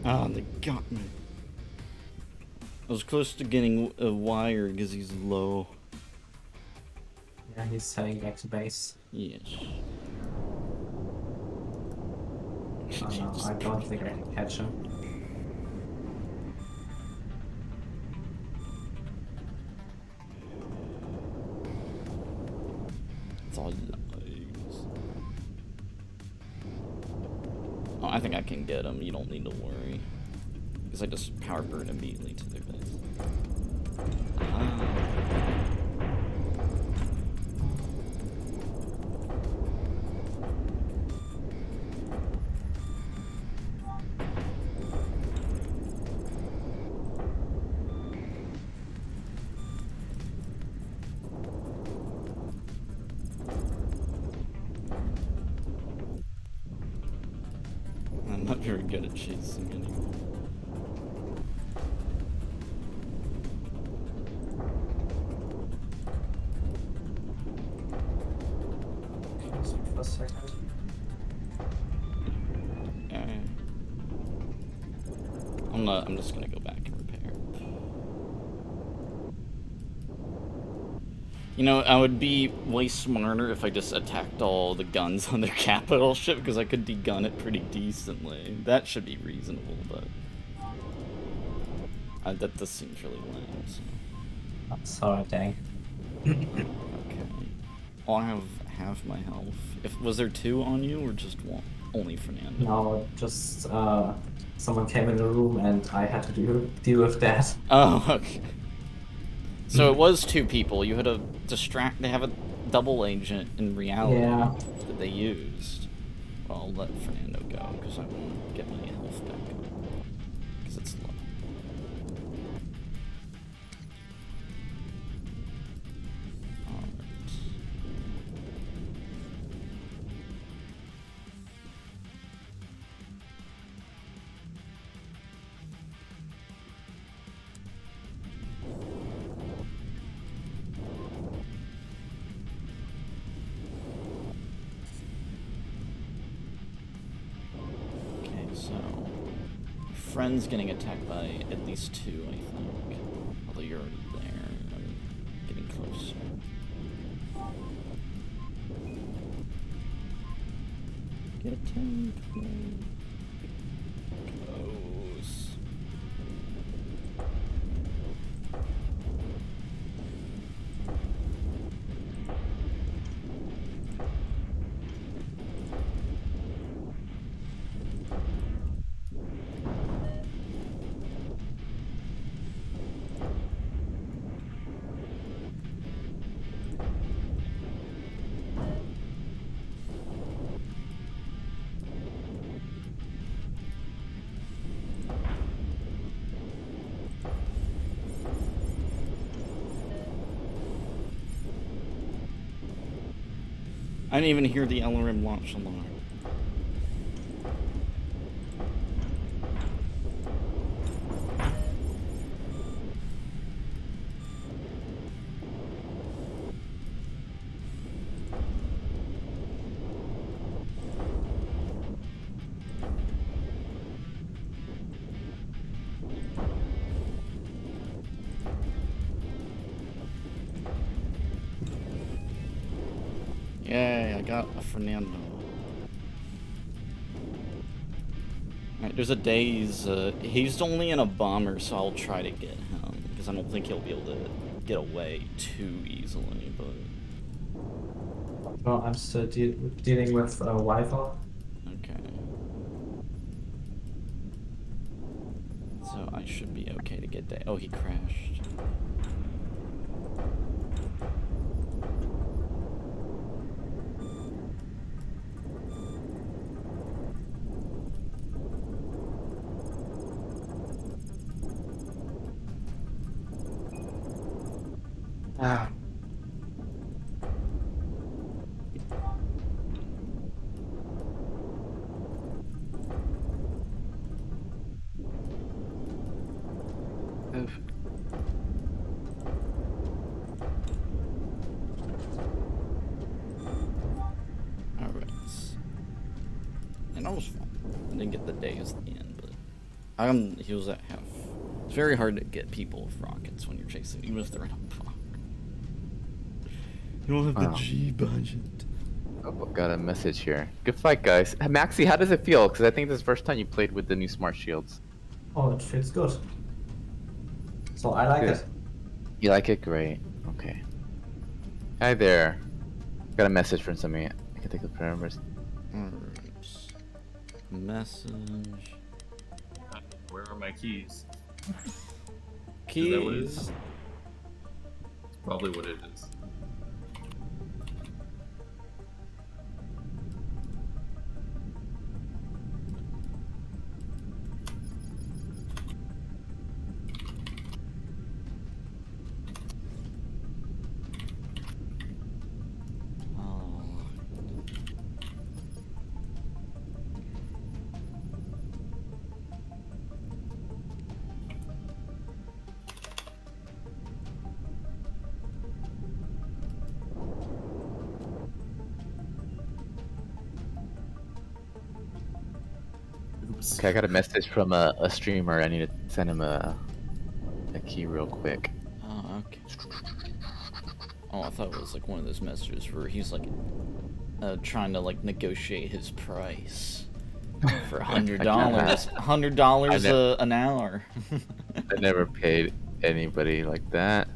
Ah, they got me. That was close to getting a wire because he's low. Yeah, he's heading back to base. Yes. Oh no, I don't think I can catch him. It's all legs. Oh, I think I can get him. You don't need to worry. Because I just power burn immediately to their base. I'm not very good at chasing anymore. Excuse me for a second. I'm just gonna go back and repair. You know, I would be way smarter if I just attacked all the guns on their capital ship, because I could degun it pretty decently. That should be reasonable, but that does seem really lame. So. Oh, sorry, dang. Okay. Well, I have half my health. Was there 2 on you or just 1? Only Fernando. No, just someone came in the room and I had to deal with that. Oh, okay. So it was 2 people. You had a They have a double agent in reality that they used. Well, I'll let Fernando go because I want to get my health back up. Because it's low. Alright. So, friend's getting attacked by at least 2, I think. Although you're already there. I'm getting closer. Get a tank. Close. I didn't even hear the LRM launch alarm. Yay, I got a Fernando. Alright, there's a Daze. He's only in a bomber, so I'll try to get him. Because I don't think he'll be able to get away too easily, but... Well, I'm still dealing with Wi-Fi. Okay. So I should be okay to get that. Oh, he crashed. Ah. Alright. And I was fine. I didn't get the Daze at the end, but he was at half. very hard to get people with rockets when you're chasing, even if they're in a box. You don't have the Wow. G budget. Oh, got a message here. Good fight, guys. Maxi, how does it feel? Because I think this is the first time you played with the new smart shields. Oh, it feels good. So I like Good. it. You like it? Great. Okay. Hi there. Got a message from somebody. I can take the numbers. Message. Where are my keys? Keys. Is that what it is? Probably what it is. Oh. Oops. Okay, I got a message from a streamer. I need to send him a key real quick. Oh, okay. Oh, I thought it was like one of those messages where he's like trying to like negotiate his price for $100. $100 an hour. I never paid anybody like that.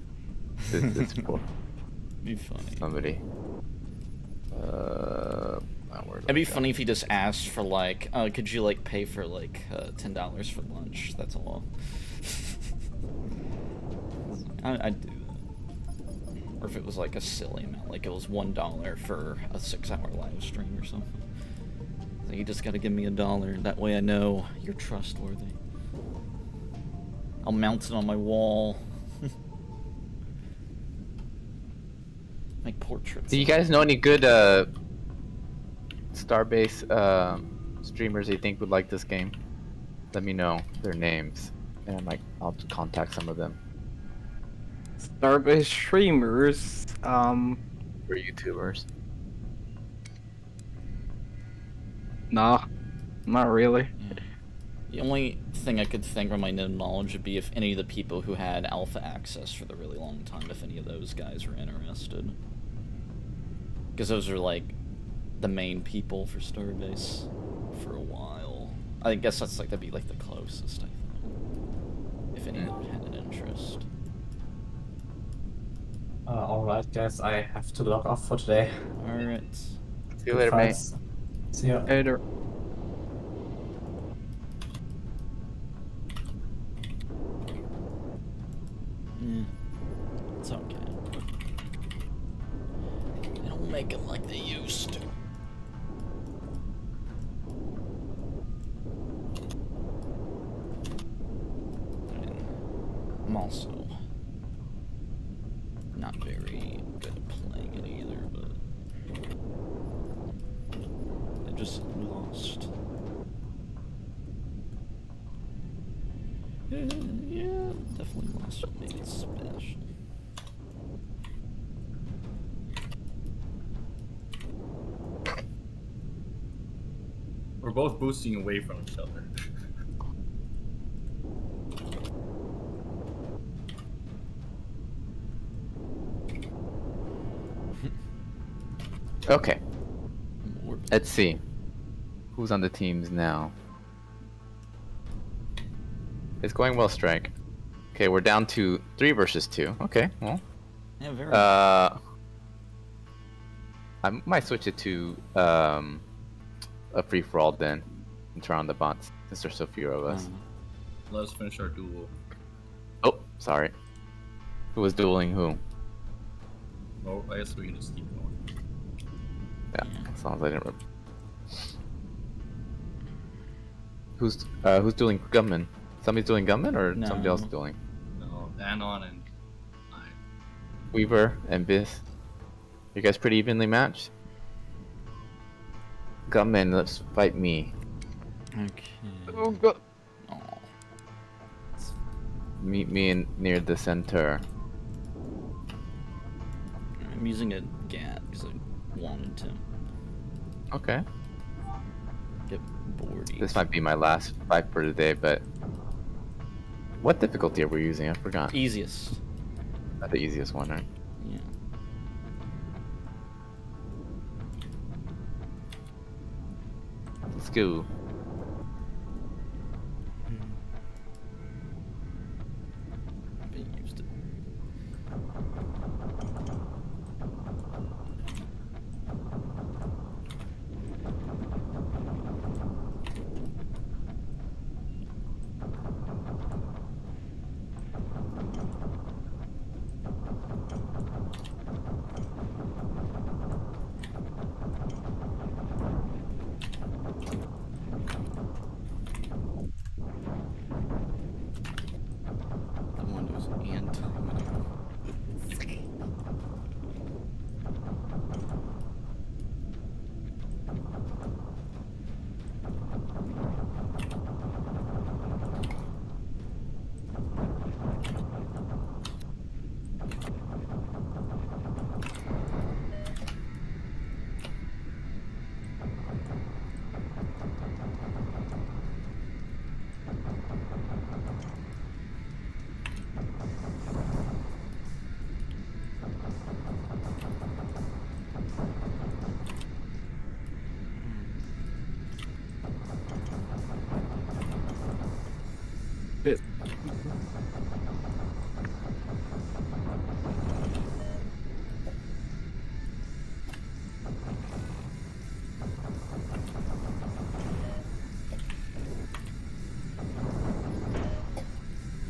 This is for Be funny. somebody. Not worried It'd be about funny if he just asked for like, could you like pay for like $10 for lunch? That's all. I'd do that. Or if it was like a silly amount, like it was $1 for a 6-hour live stream or something. So you just gotta give me $1. That way I know you're trustworthy. I'll mount it on my wall. Make portraits. Do you guys know any good Starbase streamers you think would like this game? Let me know their names, and I'll contact some of them. Starbase streamers. Or YouTubers. Nah, not really. Yeah. The only thing I could think from my known knowledge would be if any of the people who had alpha access for the really long time, if any of those guys were interested. Because those are like the main people for Starbase for a while. I guess that'd be like the closest, I think. If any of them had an interest. Alright, guys, I have to log off for today. Alright. See you later, mate. Fights. See ya. Later. Yeah. It's okay. They don't make them like they used to. I'm also not very good at playing it either, but I just lost. Yeah, definitely lost what made it special. We're both boosting away from each other. Okay, More let's see. Who's on the teams now? It's going well, Strike. Okay, we're down to 3 versus 2. Okay, well. yeah, very. I might switch it to a free-for-all then, and turn on the bots, since there's so few of us. Let's finish our duel. Oh, sorry. Who was dueling who? Oh, I guess we can just keep going. Yeah, as long as I didn't. Who's dueling Gunman? Somebody's doing Gunman, or somebody else No. dueling? No, Anon and I. Weaver and Biz. You guys pretty evenly matched? Gunman, let's fight me. Okay. Oh god. Aw. Meet me near the center. I'm using a GAT because I wanted to Okay. get bored. This might be my last fight for today, but What difficulty are we using? I forgot. Easiest. The easiest one, right? Yeah. Let's go. Haven't used it. The Windows and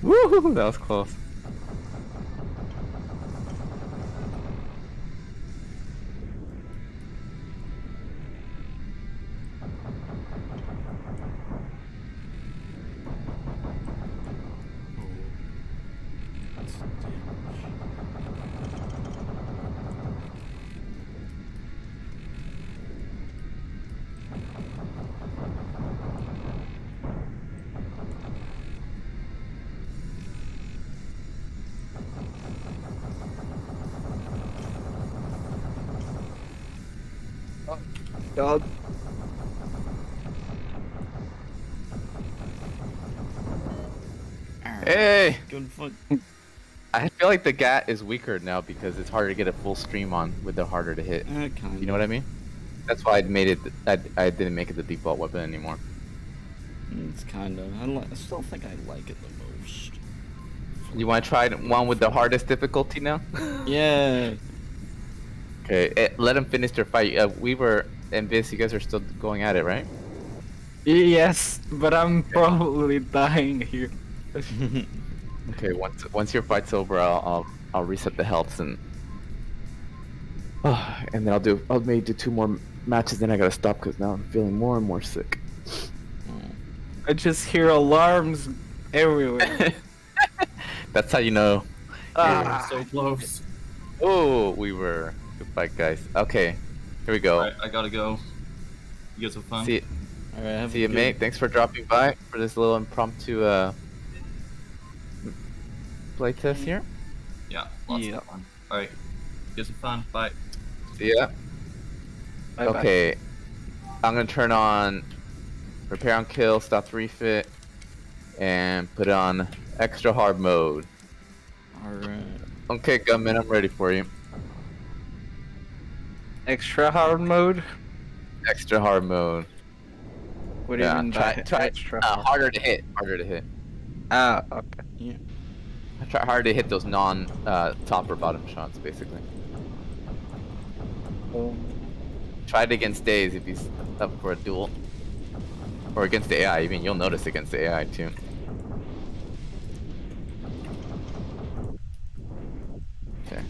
Woohoo! That was close. God. Hey! good fun. I feel like the GAT is weaker now because it's harder to get a full stream on with the harder to hit. Kind You know what I mean? That's why I made it. I didn't make it the default weapon anymore. It's kind of. I still think I like it the most. You want to try one with the hardest difficulty now? Yeah. Okay, let them finish their fight. Weaver and Viz, you guys are still going at it, right? Yes, but I'm probably dying here. Okay, once your fight's over, I'll reset the healths and and then I'll maybe do 2 more matches. Then I gotta stop because now I'm feeling more and more sick. I just hear alarms everywhere. That's how you know. So close. Oh, Weaver. Good fight, guys. Okay, here we go. Alright, I gotta go. You guys have fun. See, All right. see you, mate. Thanks for dropping by for this little impromptu play test here. Yeah, lots Yeah. of fun. Alright, you guys have fun. Bye. See ya. Bye-bye. Okay, I'm gonna turn on repair on kill, stop to refit, and put on extra hard mode. All right. Okay, Gunman, I'm ready for you. Extra hard mode? Extra hard mode. What do you Yeah, mean try by try extra hard? harder to hit. Harder to hit. Ah, okay. Yeah. Try harder to hit those non top or bottom shots, basically. Try it against Daze if he's up for a duel. Or against the AI, even you'll notice against the AI too. Okay.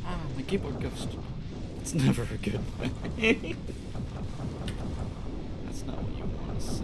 Ah, my keyboard ghost. It's never a good way. That's not what you want to say.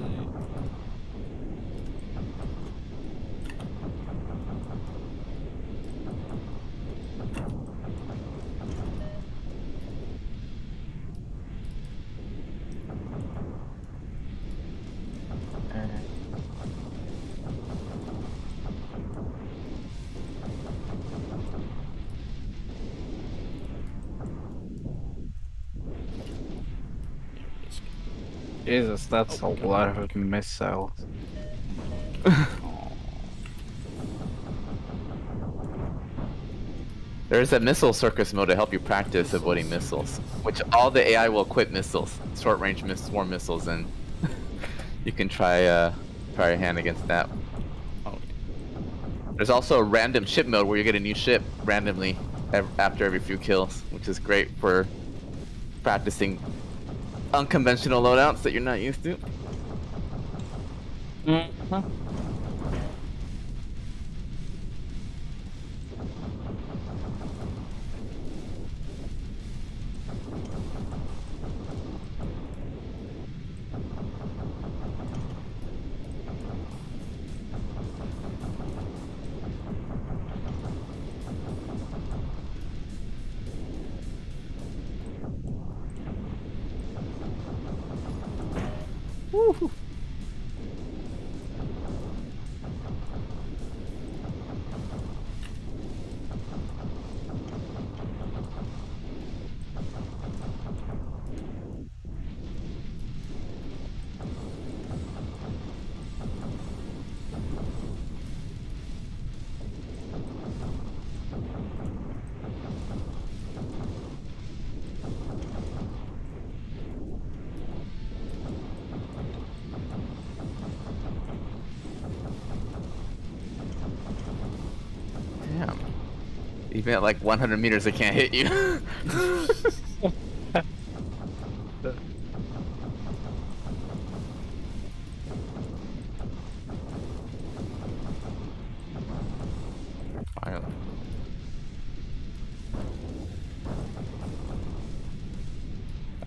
Jesus, that's a lot of missiles. There's a missile circus mode to help you practice avoiding missiles, which all the AI will equip missiles, short-range swarm missiles, and you can try your hand against that. Oh, There's also a random ship mode where you get a new ship randomly after every few kills, which is great for practicing unconventional loadouts that you're not used to. Woo-hoo. Damn. Even at like 100 meters, it can't hit you. Finally.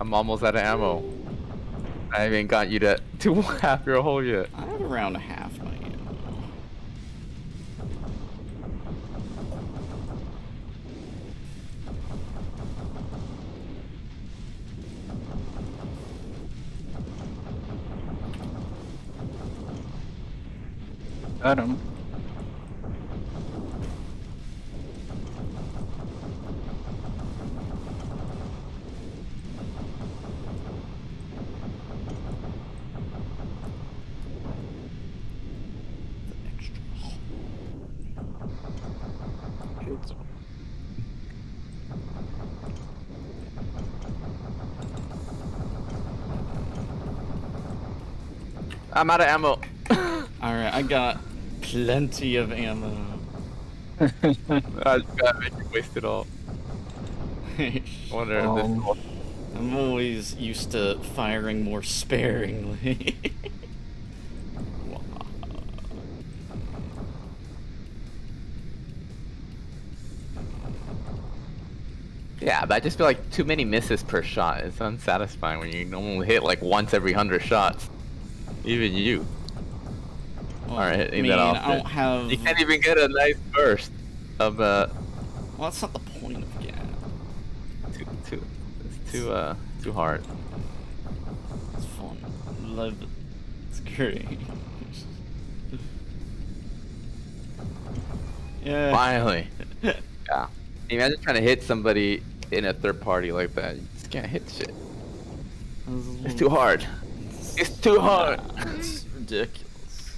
I'm almost out of ammo. I haven't got you to half your hole yet. I have around a half my ammo. Got him. I'm out of ammo. Alright, I got plenty of ammo. I just gotta make you waste it all. I wonder if this I'm always used to firing more sparingly. Wow. Yeah, but I just feel like too many misses per shot. It's unsatisfying when you normally hit like once every 100 shots. Even you. Well, Alright, I hitting mean, that off. I don't have... You can't even get a nice burst of Well, that's not the point of gas. too hard. It's fun. Love it. It's great. Yeah. Finally. Yeah. Imagine trying to hit somebody in a third party like that. You just can't hit shit. It's too hard. It's too hard. It's ridiculous.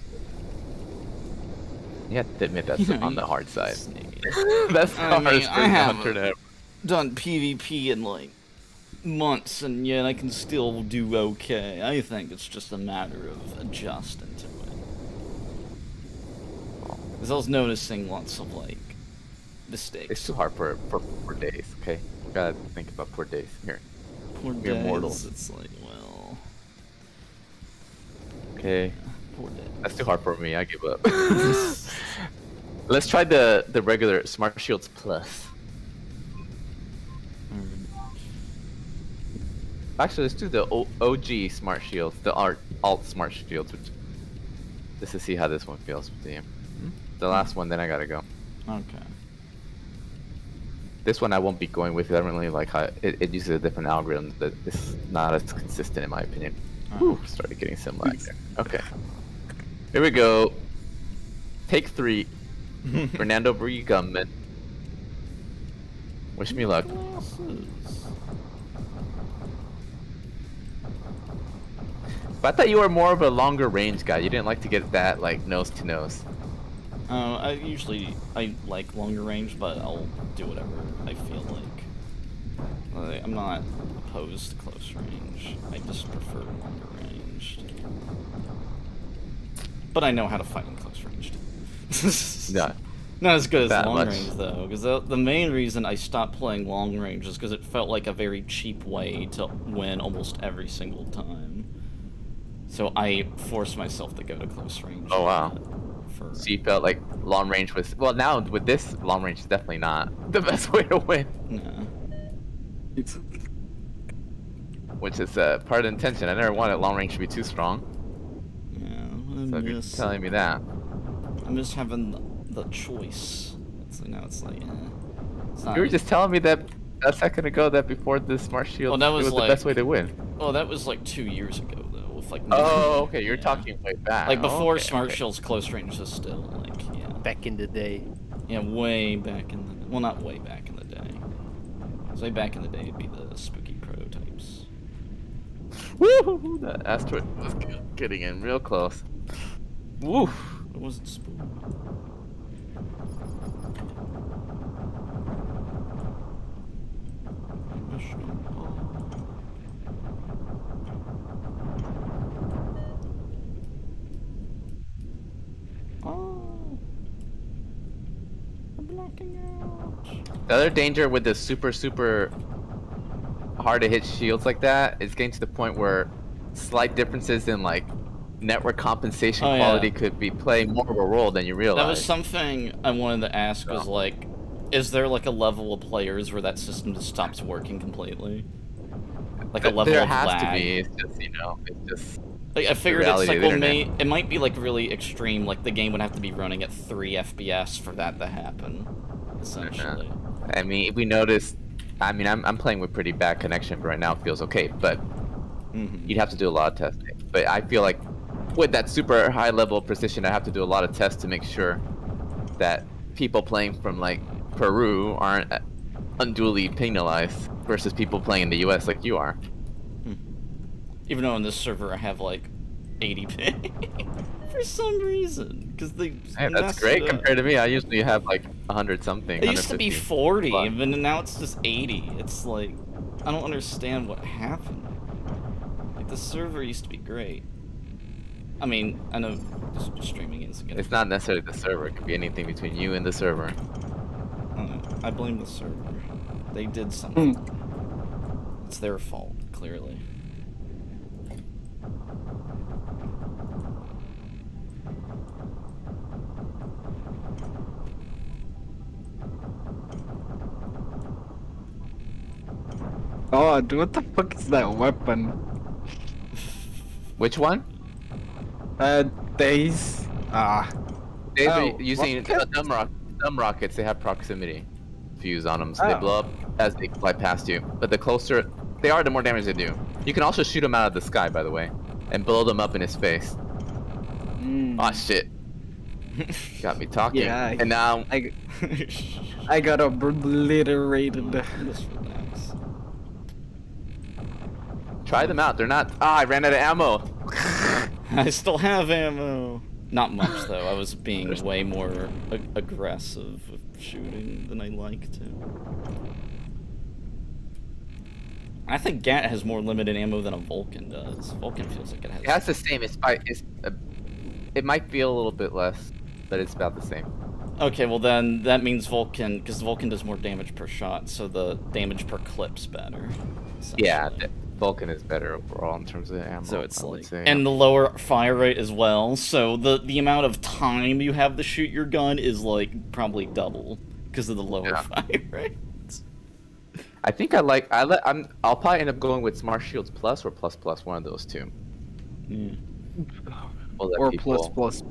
You have to admit that's Yeah, on the hard side. That's the I mean, hardest I for a haven't hunter to ever. done PvP in like months, and yet I can still do okay. I think it's just a matter of adjusting to it. Because I was noticing lots of like mistakes. It's too hard for days, okay? You gotta think about poor days. Here. Poor we're days, mortals. it's like, well, Okay. poor days. That's too hard for me. I give up. Let's try the regular Smart Shields Plus. Actually, let's do the OG Smart Shields, the alt Smart Shields, just to see how this one feels with you. The last one, then I gotta go. Okay. This one I won't be going with. I don't really like how it uses a different algorithm that is not as consistent in my opinion. Whew, started getting some lag there. Okay. Here we go. Take 3. Fernando Gunman. Wish me luck. But I thought you were more of a longer range guy. You didn't like to get that like nose to nose. I like longer range, but I'll do whatever I feel like. I'm not opposed to close range. I just prefer longer range. But I know how to fight in close range. Yeah. Not as good as That long much. range though, because the main reason I stopped playing long range is because it felt like a very cheap way to win almost every single time. So I forced myself to go to close range. Oh wow. For So you felt like long range was well now with this long range is definitely not the best way to win, no. It's which is part of the intention. I never wanted long range to be too strong. Yeah, So if you're telling me that, I miss having the choice. Now it's like, it's not. you were just telling me that a second ago that before the smart shield, Well, that it was was like- the best way to win. Oh, that was like 2 years ago though. With like. Oh, okay. You're Yeah. talking way back. Like before Okay, Smart okay. Shield's close range was still like, yeah. Back in the day. Yeah, way back in the, well, not way back in the day. 'Cause way back in the day it'd be the spooky prototypes. Woo! That asteroid was getting in real close. Woo! It wasn't spooky. Oh, I'm blacking out. The other danger with the super hard to hit shields like that is getting to the point where slight differences in like network compensation Oh, yeah. quality could be playing more of a role than you realize. That was something I wanted to ask. Was Oh. like, is there like a level of players where that system just stops working completely? Like a level there of has lag. to be. It's just it's just Like, I figured it's reality like, of the well, internet. it might be like really extreme. Like the game would have to be running at 3 FPS for that to happen. Essentially. I mean, we noticed. I mean, I'm playing with pretty bad connection, but right now it feels okay. But Mm-hmm. you'd have to do a lot of testing. But I feel like with that super high level of precision, I have to do a lot of tests to make sure that people playing from like Peru aren't unduly penalized versus people playing in the U.S. like you are. Even though on this server I have like 80 ping for some reason, because they. Hey, that's messed great it up. compared to me. I usually have like 100 something. It used to be 150. 40, But- but now it's just 80. It's like, I don't understand what happened. Like, the server used to be great. I mean, I know streaming isn't gonna. It's not necessarily the server. It could be anything between you and the server. I blame the server. They did something. Hmm. It's their fault, clearly. oh, dude, what the fuck is that weapon? Which one? Days. They Oh, are using rocket? dumb rockets. They have proximity fuse on them, so they Oh. blow up as they fly past you. But the closer they are, the more damage they do. You can also shoot them out of the sky, by the way, and blow them up in his face. Mm. Oh shit! Got me talking. Yeah, And now I got obliterated. Just relax. try them out. They're not. Ah, I ran out of ammo. I still have ammo. Not much though. I was being way more aggressive with shooting than I like to. I think GAT has more limited ammo than a Vulcan does. Vulcan feels like it has. It has the same. It might feel a little bit less, but it's about the same. Okay, well then that means Vulcan, because Vulcan does more damage per shot, so the damage per clip's better. Yeah, essentially. Vulcan is better overall in terms of ammo. So it's I would like, say. and the lower fire rate as well. So the amount of time you have to shoot your gun is like probably double because of the lower Yeah. fire rate. I think I'll probably end up going with Smart Shields Plus or Plus Plus, one of those two. We'll let Or people- plus.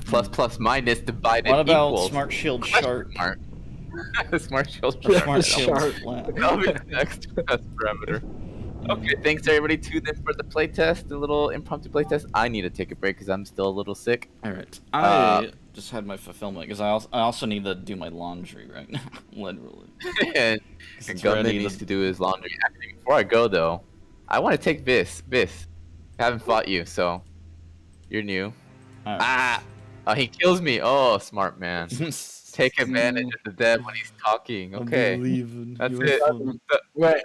plus plus minus divided What about equals. Smart Shield Question Shark? mark. Smart Shield Smart Shark. Shield Shark. Flat. That'll be the next best parameter. Okay, thanks everybody. Tune in for the playtest, a little impromptu playtest. I need to take a break because I'm still a little sick. All right, I just had my fulfillment because I also need to do my laundry right now, literally. and it's Gunman ready needs to- to do his laundry. Actually, before I go though, I want to take Vis. Vis, haven't fought you, so you're new. Alright. Ah, oh, he kills me. Oh, smart man. Take advantage of the dead when he's talking. Okay, Unbelievable. that's You it. were fun. Wait,